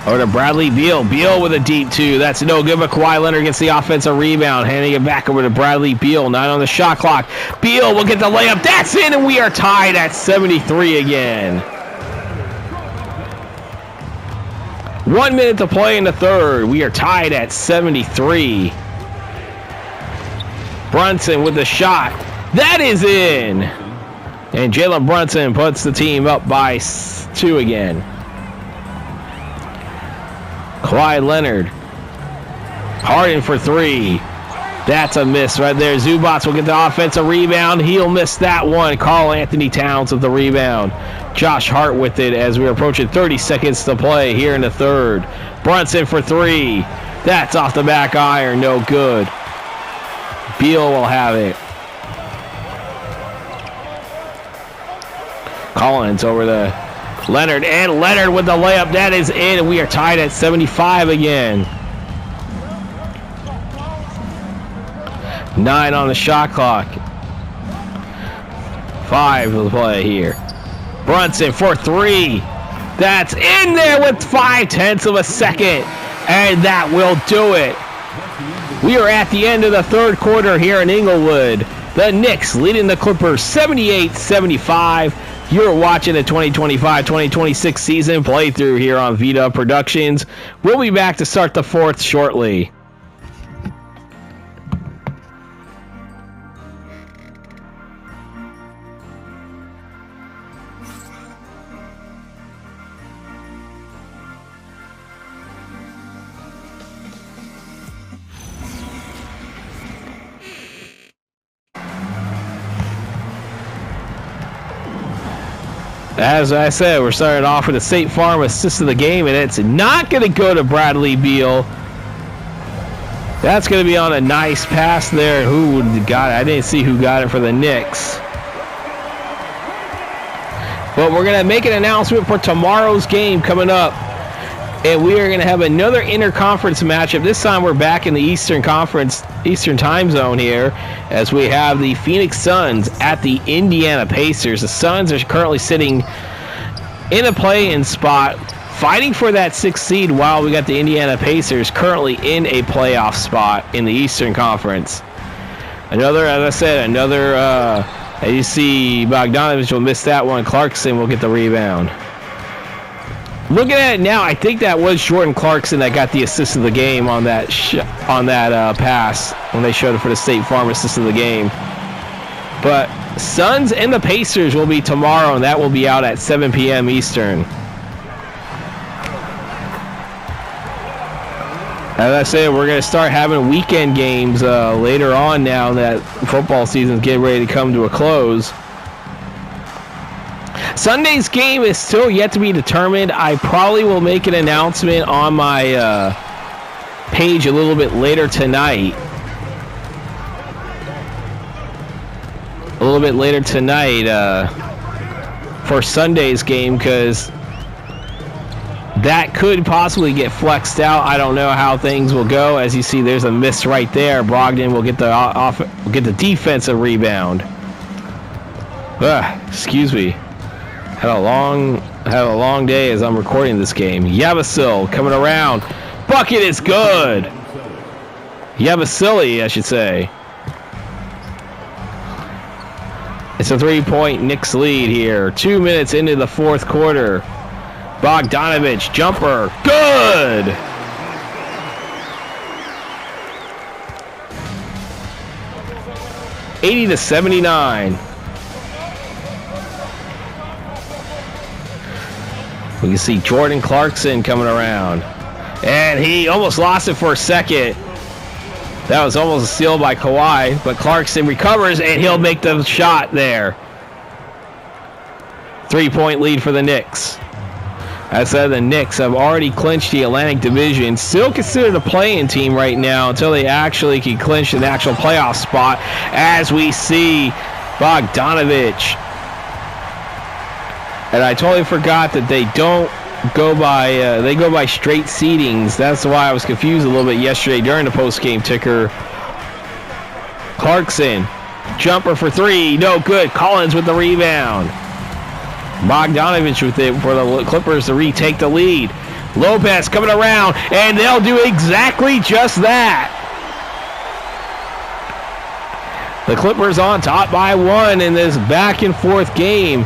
Over to Bradley Beal. Beal with a deep 2. That's no good, but Kawhi Leonard gets the offensive rebound. Handing it back over to Bradley Beal. 9 on the shot clock. Beal will get the layup. That's in, and we are tied at 73 again. 1 minute to play in the third. We are tied at 73. Brunson with the shot. That is in. And Jalen Brunson puts the team up by 2 again. Kawhi Leonard. Harden for 3. That's a miss right there. Zubac will get the offensive rebound. He'll miss that one. Karl Anthony Towns with the rebound. Josh Hart with it as we're approaching 30 seconds to play here in the third. Brunson for 3. That's off the back iron. No good. Beal will have it. Collins over to Leonard, and Leonard with the layup. That is in, and we are tied at 75 again. 9 on the shot clock. 5 to play here. Brunson for 3. That's in there with 0.5 of a second, and that will do it. We are at the end of the third quarter here in Inglewood. The Knicks leading the Clippers 78-75. You're watching the 2025-2026 season playthrough here on Vita Productions. We'll be back to start the fourth shortly. As I said, we're starting off with a State Farm assist of the game, and it's not going to go to Bradley Beal. That's going to be on a nice pass there. Who got it? I didn't see who got it for the Knicks. But we're going to make an announcement for tomorrow's game coming up. And we are going to have another interconference matchup. This time we're back in the Eastern Conference, Eastern time zone here, as we have the Phoenix Suns at the Indiana Pacers. The Suns are currently sitting in a play-in spot, fighting for that 6th seed, while we got the Indiana Pacers currently in a playoff spot in the Eastern Conference. Another, as I said, as you see, Bogdanovich will miss that one. Clarkson will get the rebound. Looking at it now, I think that was Jordan Clarkson that got the assist of the game on that pass when they showed it for the State Farm assist of the game. But Suns and the Pacers will be tomorrow, and that will be out at 7 p.m. Eastern. As I said, we're going to start having weekend games later on now that football season is getting ready to come to a close. Sunday's game is still yet to be determined. I probably will make an announcement on my page a little bit later tonight. For Sunday's game, because that could possibly get flexed out. I don't know how things will go. As you see, there's a miss right there. Brogdon will get the defensive rebound. Excuse me. Had a long day as I'm recording this game. Yabusele coming around. Bucket is good. Yabusele, I should say. It's a 3-point Knicks lead here. 2 minutes into the fourth quarter. Bogdanovich, jumper, good! $80-79. We can see Jordan Clarkson coming around. And he almost lost it for a second. That was almost a steal by Kawhi, but Clarkson recovers, and he'll make the shot there. 3-point lead for the Knicks. As I said, the Knicks have already clinched the Atlantic Division. Still considered a play-in team right now until they actually can clinch an actual playoff spot. As we see Bogdanovich. And I totally forgot that they don't go by they go by straight seedings. That's why I was confused a little bit yesterday during the post-game ticker. Clarkson, jumper for three, no good. Collins with the rebound. Bogdanovich with it for the Clippers to retake the lead. Lopez coming around, and they'll do exactly just that. The Clippers on top by one in this back and forth game.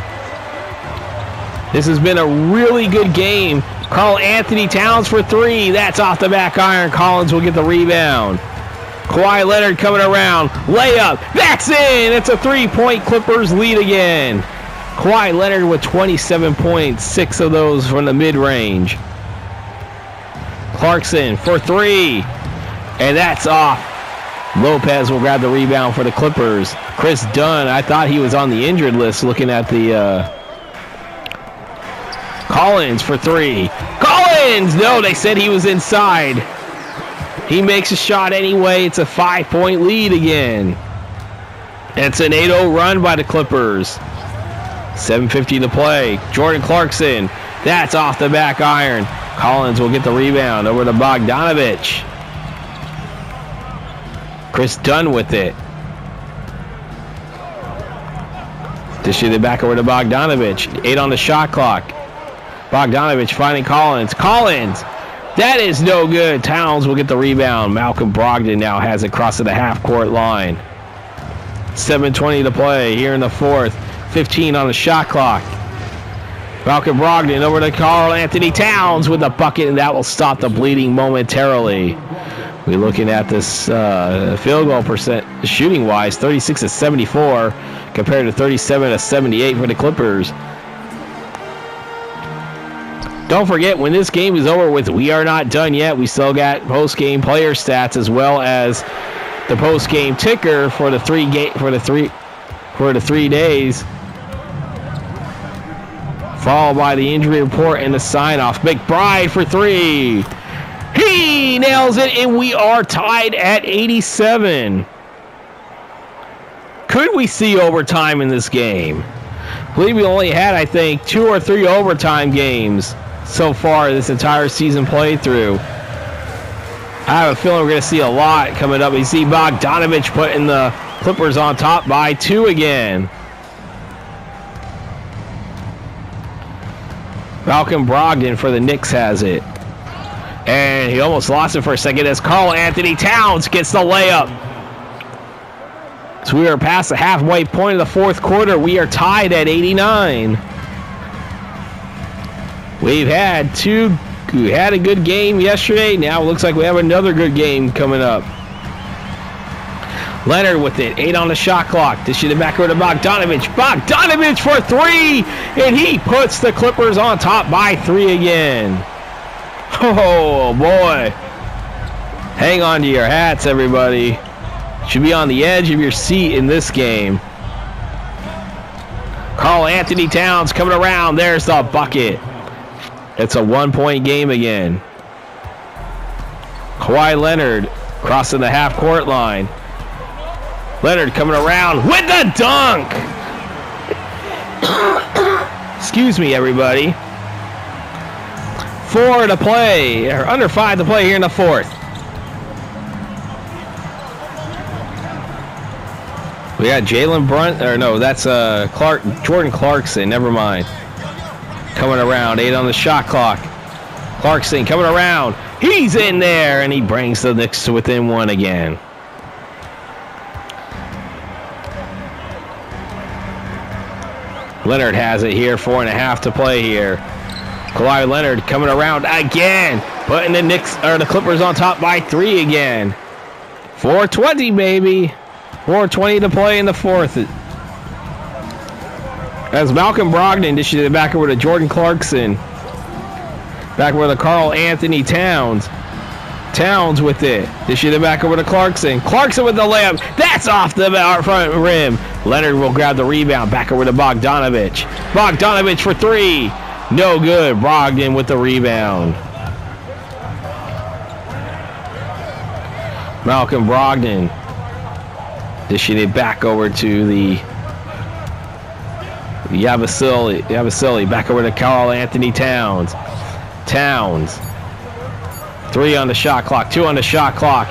This has been a really good game. Karl Anthony Towns for three. That's off the back iron. Collins will get the rebound. Kawhi Leonard coming around. Layup. That's in. It's a 3-point Clippers lead again. Kawhi Leonard with 27 points, 6 of those from the mid-range. Clarkson for three. And that's off. Lopez will grab the rebound for the Clippers. Chris Dunn, I thought he was on the injured list looking at the... Collins for three. Collins! No, they said he was inside. He makes a shot anyway. It's a 5-point lead again. It's an 8-0 run by the Clippers. 7:50 to play. Jordan Clarkson. That's off the back iron. Collins will get the rebound over to Bogdanovich. Chris Dunn with it. Dishing it back over to Bogdanovich. 8 on the shot clock. Bogdanovich finding Collins. Collins! That is no good. Towns will get the rebound. Malcolm Brogdon now has it crossing the half-court line. 7:20 to play here in the fourth. 15 on the shot clock. Malcolm Brogdon over to Karl Anthony Towns with a bucket, and that will stop the bleeding momentarily. We're looking at this field goal percent shooting-wise, 36-74 compared to 37-78 for the Clippers. Don't forget, when this game is over with, we are not done yet. We still got post-game player stats as well as the post-game ticker for the 3 days. Followed by the injury report and the sign-off. McBride for three. He nails it, and we are tied at 87. Could we see overtime in this game? I believe we only had, I think, 2 or 3 overtime games so far this entire season playthrough. I have a feeling we're going to see a lot coming up. We see Bogdanovich putting the Clippers on top by 2 again. Malcolm Brogdon for the Knicks has it. And he almost lost it for a second as Karl Anthony Towns gets the layup. So we are past the halfway point of the fourth quarter. We are tied at 89. We had a good game yesterday. Now it looks like we have another good game coming up. Leonard with it. 8 on the shot clock. Dishing it back over to Bogdanovich. Bogdanovich for 3. And he puts the Clippers on top by 3 again. Oh, boy. Hang on to your hats, everybody. Should be on the edge of your seat in this game. Karl Anthony Towns coming around. There's the bucket. It's a 1-point game again. Kawhi Leonard crossing the half-court line. Leonard coming around with the dunk. Excuse me, everybody. 4 to play, or under 5 to play here in the fourth. We got Jalen Brunt, or no, that's Jordan Clarkson, never mind. Coming around, 8 on the shot clock. Clarkson coming around. He's in there, and he brings the Knicks to within 1 again. Leonard has it here, 4.5 to play here. Kawhi Leonard coming around again, putting the the Clippers on top by 3 again. 4:20, baby. 4:20 to play in the fourth. As Malcolm Brogdon dishes it back over to Jordan Clarkson. Back over to Karl Anthony Towns. Towns with it. Dishes it back over to Clarkson. Clarkson with the layup. That's off the front rim. Leonard will grab the rebound. Back over to Bogdanovich. Bogdanovich for 3. No good. Brogdon with the rebound. Malcolm Brogdon dishing it back over to the Yabusele. Back over to Karl Anthony Towns. Towns. 3 on the shot clock. 2 on the shot clock.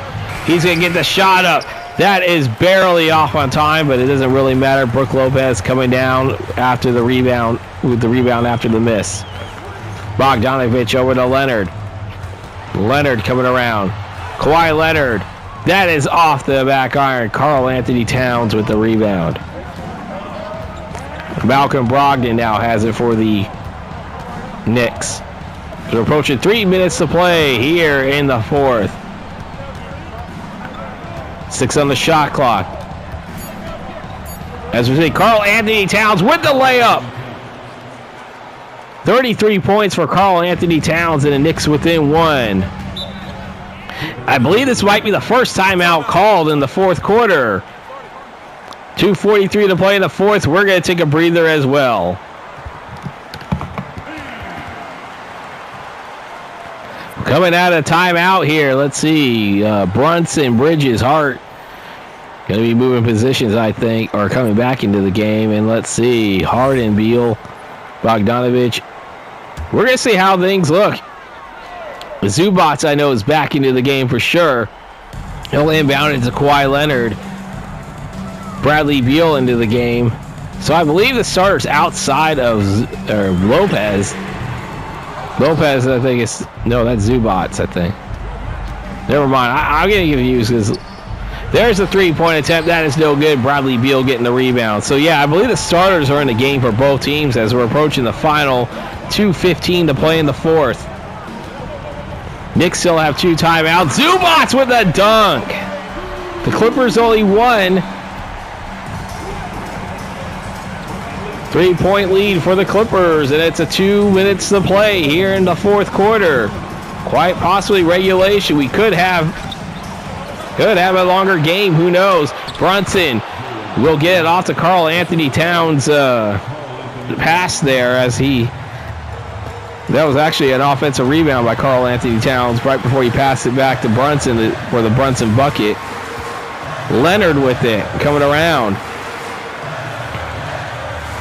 He's going to get the shot up. That is barely off on time, but it doesn't really matter. Brook Lopez coming down after the rebound, with the rebound after the miss. Bogdanovich over to Leonard. Leonard coming around. Kawhi Leonard. That is off the back iron. Karl Anthony Towns with the rebound. Malcolm Brogdon now has it for the Knicks. We're approaching 3 minutes to play here in the fourth. 6 on the shot clock. As we say, Karl Anthony Towns with the layup. 33 points for Karl Anthony Towns, and the Knicks within 1. I believe this might be the first timeout called in the fourth quarter. 2:43 to play in the fourth. We're going to take a breather as well. Coming out of timeout here, let's see. Brunson, Bridges, Hart going to be moving positions, I think, or coming back into the game. And let's see. Harden, Beal, Bogdanovich. We're going to see how things look. Zubats, I know, is back into the game for sure. He'll inbound into Kawhi Leonard. Bradley Beal into the game. So I believe the starter's outside of Lopez. Lopez, I think is... No, that's Zubats, I think. Never mind. I'm getting confused because there's a three-point attempt. That is no good. Bradley Beal getting the rebound. So, yeah, I believe the starters are in the game for both teams as we're approaching the final. 2:15 to play in the fourth. Knicks still have 2 timeouts. Zubats with a dunk. The Clippers only won. 3-point lead for the Clippers, and it's a 2 minutes to play here in the fourth quarter. Quite possibly regulation. We could have a longer game. Who knows? Brunson will get it off to Karl Anthony Towns' pass there as he... That was actually an offensive rebound by Karl Anthony Towns right before he passed it back to Brunson for the Brunson bucket. Leonard with it, coming around.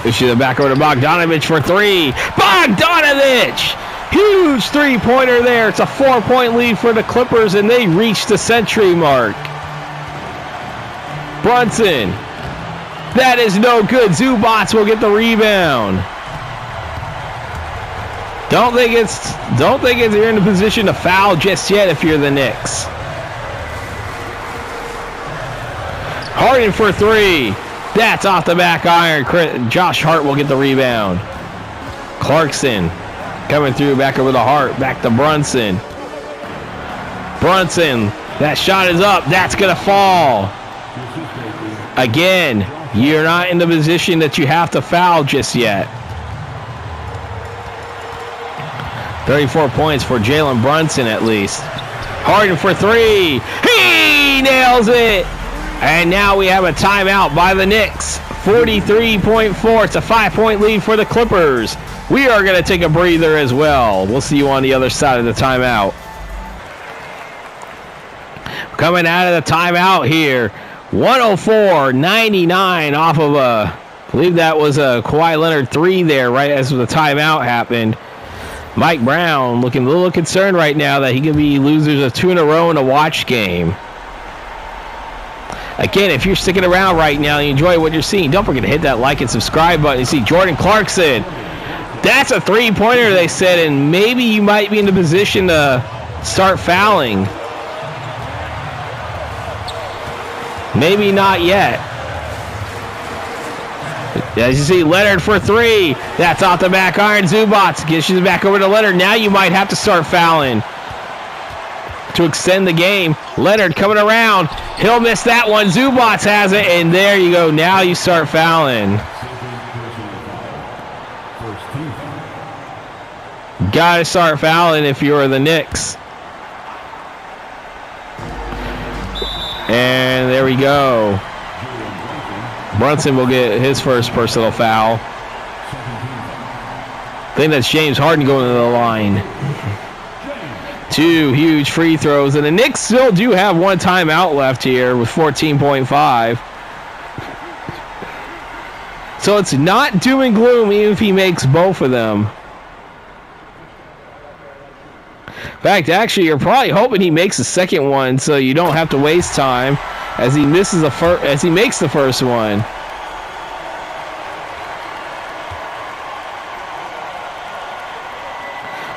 Issue back over to Bogdanovich for 3. Bogdanovich! Huge three-pointer there. It's a 4-point lead for the Clippers, and they reach the century mark. Brunson. That is no good. Zubats will get the rebound. Don't think you're in a position to foul just yet if you're the Knicks. Harden for 3. That's off the back iron. Josh Hart will get the rebound. Clarkson coming through back over the Hart. Back to Brunson. Brunson. That shot is up. That's going to fall. Again, you're not in the position that you have to foul just yet. 34 points for Jalen Brunson at least. Harden for 3. He nails it. And now we have a timeout by the Knicks. 43.4. It's a 5-point lead for the Clippers. We are going to take a breather as well. We'll see you on the other side of the timeout. Coming out of the timeout here. 104-99 off of I believe that was a Kawhi Leonard 3 there right as the timeout happened. Mike Brown looking a little concerned right now that he could be losers of 2 in a row in a watch game. Again, if you're sticking around right now and you enjoy what you're seeing, don't forget to hit that like and subscribe button. You see Jordan Clarkson. That's a 3-pointer, they said, and maybe you might be in the position to start fouling. Maybe not yet. As you see, Leonard for 3. That's off the back iron. Zubats gets you back over to Leonard. Now you might have to start fouling to extend the game. Leonard coming around. He'll miss that one. Zubats has it, and there you go. Now you start fouling. Got to start fouling if you're the Knicks. And there we go. Brunson will get his first personal foul. I think that's James Harden going to the line. 2 huge free throws, and the Knicks still do have one timeout left here with 14.5. So it's not doom and gloom even if he makes both of them. In fact, actually, you're probably hoping he makes the second one so you don't have to waste time as he misses as he makes the first one.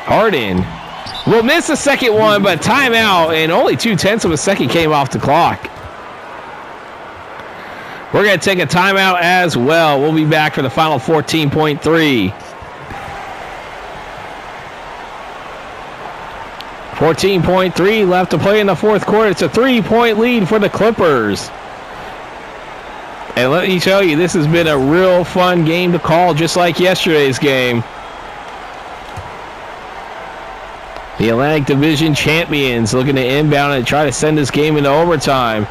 Harden will miss the second one, but timeout, and only 0.2 of a second came off the clock. We're going to take a timeout as well. We'll be back for the final 14.3. 14.3 left to play in the fourth quarter. It's a 3-point lead for the Clippers. And let me tell you, this has been a real fun game to call, just like yesterday's game. The Atlantic Division champions looking to inbound and try to send this game into overtime.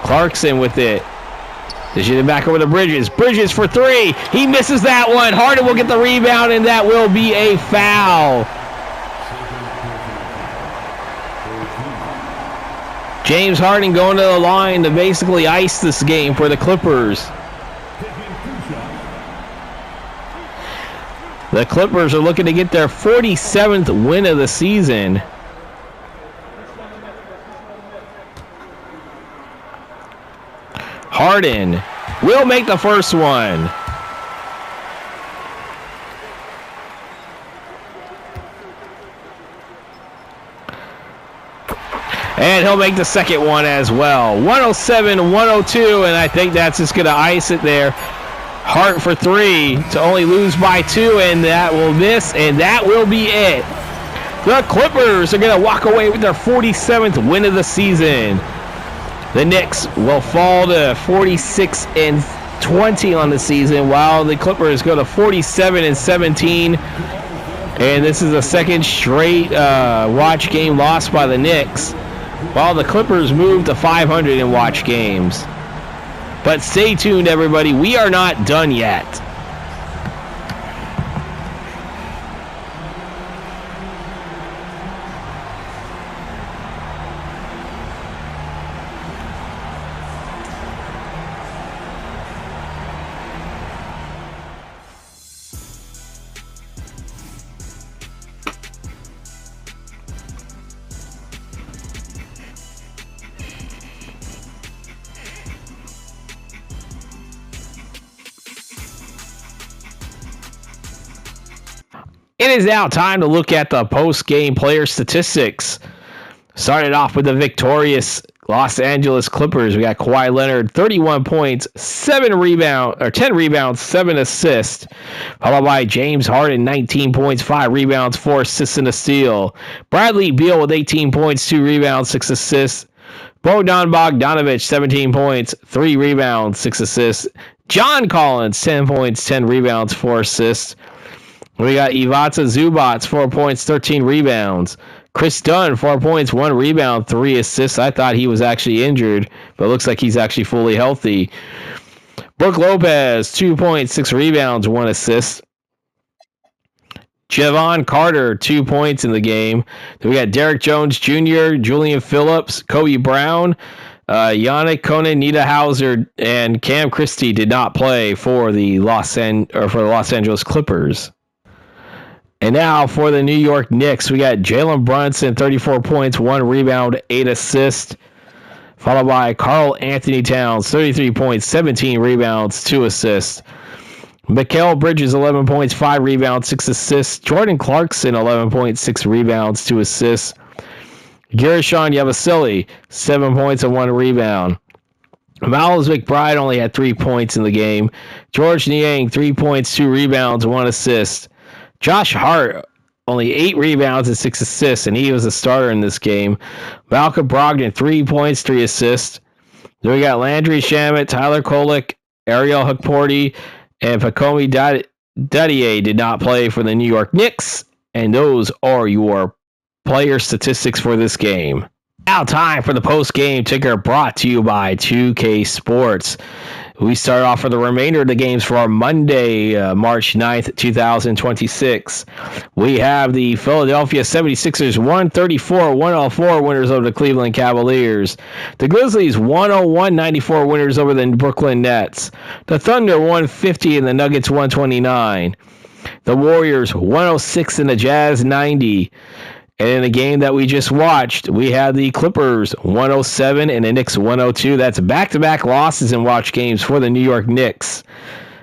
Clarkson with it. Dishing it back over to Bridges. Bridges for 3. He misses that one. Harden will get the rebound, and that will be a foul. James Harden going to the line to basically ice this game for the Clippers. The Clippers are looking to get their 47th win of the season. Harden will make the first one. And he'll make the second one as well. 107-102, and I think that's just going to ice it there. Hart for 3 to only lose by 2, and that will miss, and that will be it. The Clippers are going to walk away with their 47th win of the season. The Knicks will fall to 46-20 on the season, while the Clippers go to 47-17. And this is the second straight watch game lost by the Knicks, while the Clippers move to 500 in watch games. But stay tuned, everybody. We are not done yet. It is now time to look at the post-game player statistics. Started off with the victorious Los Angeles Clippers. We got Kawhi Leonard, 31 points, 10 rebounds, 7 assists. Followed by James Harden, 19 points, 5 rebounds, 4 assists and a steal. Bradley Beal with 18 points, 2 rebounds, 6 assists. Bogdan Bogdanovic, 17 points, 3 rebounds, 6 assists. John Collins, 10 points, 10 rebounds, 4 assists. We got Ivica Zubac, 4 points, 13 rebounds. Chris Dunn, 4 points, 1 rebound, 3 assists. I thought he was actually injured, but it looks like he's actually fully healthy. Brook Lopez, 2 points, 6 rebounds, 1 assist. Javon Carter, 2 points in the game. Then we got Derek Jones Jr., Julian Phillips, Kobe Brown, Yannick Conan, Nita Hauser, and Cam Christie did not play for the Los Angeles Clippers. And now for the New York Knicks, we got Jalen Brunson, 34 points, 1 rebound, 8 assists. Followed by Karl Anthony Towns, 33 points, 17 rebounds, 2 assists. Mikal Bridges, 11 points, 5 rebounds, 6 assists. Jordan Clarkson, 11 points, 6 rebounds, 2 assists. Gershon Yabusele, 7 points and 1 rebound. Miles McBride only had 3 points in the game. George Niang, 3 points, 2 rebounds, 1 assist. Josh Hart, only 8 rebounds and 6 assists, and he was a starter in this game. Malcolm Brogdon, 3 points, 3 assists. Then we got Landry Shamet, Tyler Kolek, Ariel Hukporti, and Pacomi Dadier did not play for the New York Knicks, and those are your player statistics for this game. Now time for the post-game ticker brought to you by 2K Sports. We start off for the remainder of the games for our Monday, March 9th, 2026. We have the Philadelphia 76ers 134-104 winners over the Cleveland Cavaliers. The Grizzlies 101-94 winners over the Brooklyn Nets. The Thunder 150 and the Nuggets 129. The Warriors 106 and the Jazz 90. And in the game that we just watched, we had the Clippers 107 and the Knicks 102. That's back-to-back losses in watch games for the New York Knicks.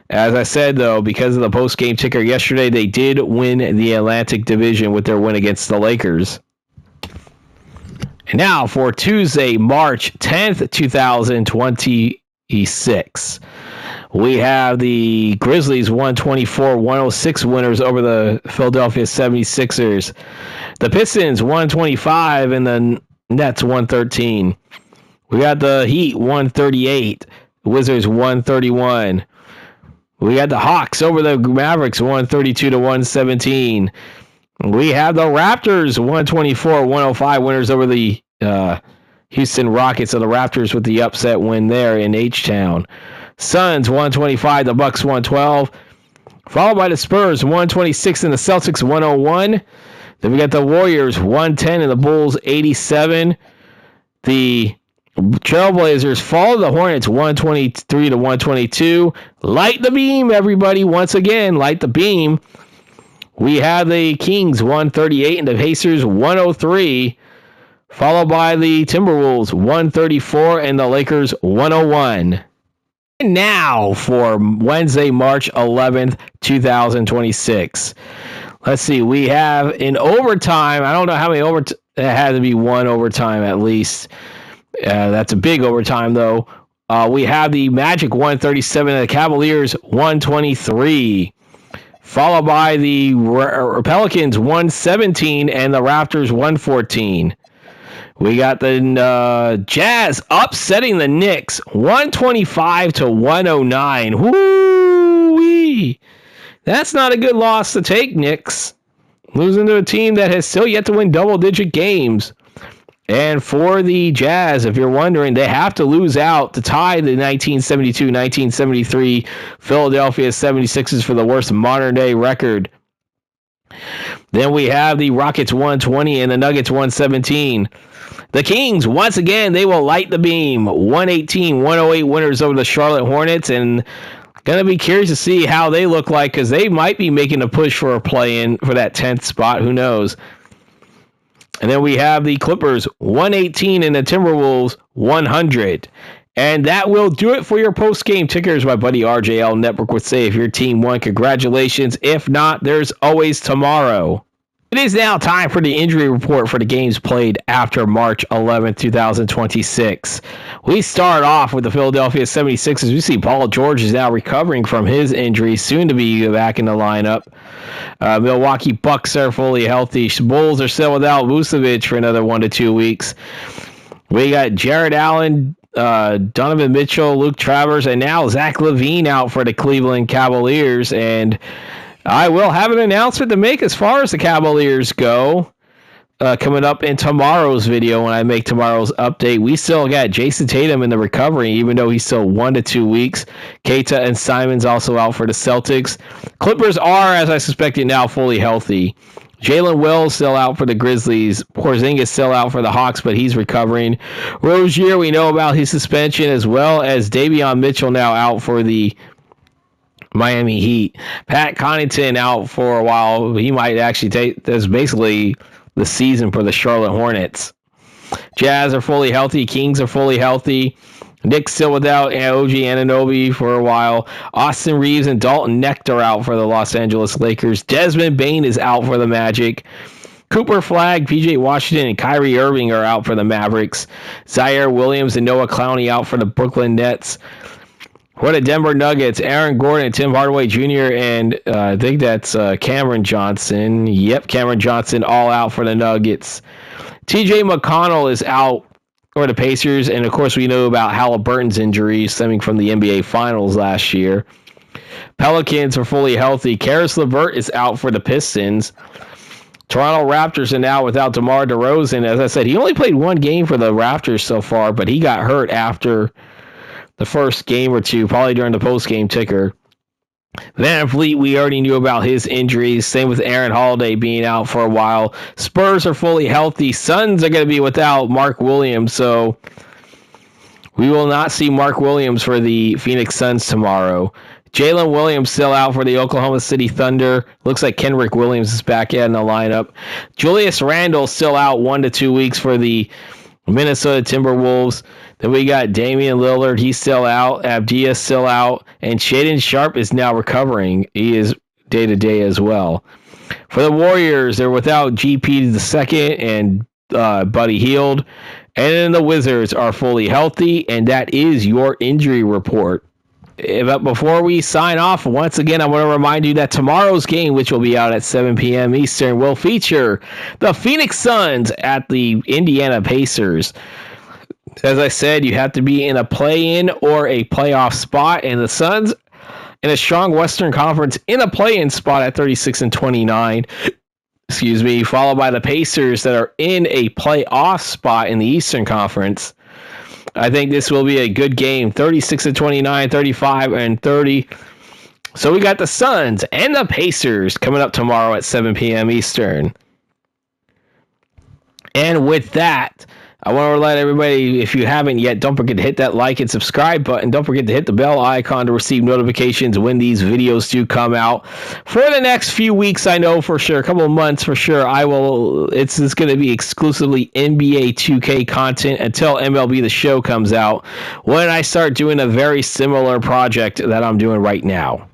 As I said, though, because of the post-game ticker yesterday, they did win the Atlantic Division with their win against the Lakers. And now for Tuesday, March 10th, 2026. We have the Grizzlies 124-106 winners over the Philadelphia 76ers. The Pistons 125 and the Nets 113. We got the Heat 138, Wizards 131. We got the Hawks over the Mavericks 132-117. We have the Raptors 124-105 winners over the Houston Rockets. So the Raptors with the upset win there in H-Town. Suns 125, the Bucks 112, followed by the Spurs 126 and the Celtics 101. Then we got the Warriors 110 and the Bulls 87. The Trailblazers follow the Hornets 123-122. Light the beam, everybody. Once again, light the beam. We have the Kings 138 and the Pacers 103, followed by the Timberwolves 134 and the Lakers 101. And now for Wednesday, March 11th, 2026. Let's see. We have in overtime. I don't know how many overtime. It had to be one overtime at least. That's a big overtime, though. We have the Magic 137 and the Cavaliers 123. Followed by the Pelicans 117 and the Raptors 114. We got the Jazz upsetting the Knicks 125-109. Woo-wee! That's not a good loss to take, Knicks. Losing to a team that has still yet to win double-digit games. And for the Jazz, if you're wondering, they have to lose out to tie the 1972-1973 Philadelphia 76ers for the worst modern-day record. Then we have the Rockets 120 and the Nuggets 117. The Kings, once again, they will light the beam. 118-108 winners over the Charlotte Hornets, and going to be curious to see how they look like because they might be making a push for a play-in for that 10th spot. Who knows? And then we have the Clippers 118 and the Timberwolves 100. And that will do it for your post-game tickers. My buddy RJL Network would say if your team won, congratulations. If not, there's always tomorrow. It is now time for the injury report for the games played after March 11th, 2026. We start off with the Philadelphia 76ers. We see Paul George is now recovering from his injury, soon to be back in the lineup. Milwaukee Bucks are fully healthy. Bulls are still without Vucevic for another 1 to 2 weeks. We got Jared Allen, Donovan Mitchell, Luke Travers, and now Zach LaVine out for the Cleveland Cavaliers. And I will have an announcement to make as far as the Cavaliers go coming up in tomorrow's video when I make tomorrow's update. We still got Jason Tatum in the recovery, even though he's still 1 to 2 weeks. Keita and Simons also out for the Celtics. Clippers are, as I suspected, now fully healthy. Jalen Wills still out for the Grizzlies. Porzingis still out for the Hawks, but he's recovering. Rozier, we know about his suspension, as well as Davion Mitchell now out for the Miami Heat. Pat Connaughton out for a while. He might actually take, that's basically the season for the Charlotte Hornets. Jazz are fully healthy. Kings are fully healthy. Knicks still without OG Anunoby for a while. Austin Reeves and Dalton Nectar out for the Los Angeles Lakers. Desmond Bane is out for the Magic. Cooper Flagg, PJ Washington, and Kyrie Irving are out for the Mavericks. Zaire Williams and Noah Clowney out for the Brooklyn Nets. For the Denver Nuggets, Aaron Gordon and Tim Hardaway Jr. and I think that's Cameron Johnson. Yep, Cameron Johnson all out for the Nuggets. TJ McConnell is out for the Pacers, and of course we know about Halliburton's injury stemming from the NBA Finals last year. Pelicans are fully healthy. Karis LeVert is out for the Pistons. Toronto Raptors are now without DeMar DeRozan. As I said, he only played one game for the Raptors so far, but he got hurt after the first game or two, probably during the post-game ticker. Van Vliet, we already knew about his injuries. Same with Aaron Holiday being out for a while. Spurs are fully healthy. Suns are going to be without Mark Williams, so we will not see Mark Williams for the Phoenix Suns tomorrow. Jalen Williams still out for the Oklahoma City Thunder. Looks like Kenrich Williams is back in the lineup. Julius Randle still out 1 to 2 weeks for the Minnesota Timberwolves. Then we got Damian Lillard. He's still out. Abdiya still out. And Shaedon Sharpe is now recovering. He is day-to-day as well. For the Warriors, they're without GP II and Buddy Hield. And then the Wizards are fully healthy. And that is your injury report. But before we sign off, once again, I want to remind you that tomorrow's game, which will be out at 7 p.m. Eastern, will feature the Phoenix Suns at the Indiana Pacers. As I said, you have to be in a play-in or a playoff spot, and the Suns in a strong Western Conference in a play-in spot at 36-29. Followed by the Pacers that are in a playoff spot in the Eastern Conference. I think this will be a good game. 36-29, 35-30. So we got the Suns and the Pacers coming up tomorrow at 7 p.m. Eastern. And with that, I want to let everybody, if you haven't yet, don't forget to hit that like and subscribe button. Don't forget to hit the bell icon to receive notifications when these videos do come out. For the next few weeks, I know for sure, a couple of months for sure, it's going to be exclusively NBA 2K content until MLB The Show comes out, when I start doing a very similar project that I'm doing right now.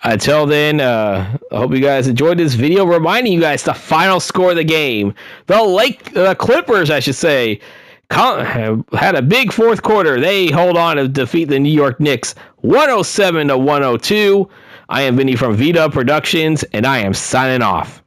Until then, I hope you guys enjoyed this video, reminding you guys the final score of the game. The Clippers, I should say, had a big fourth quarter. They hold on to defeat the New York Knicks 107-102. I am Vinny from Vita Productions, and I am signing off.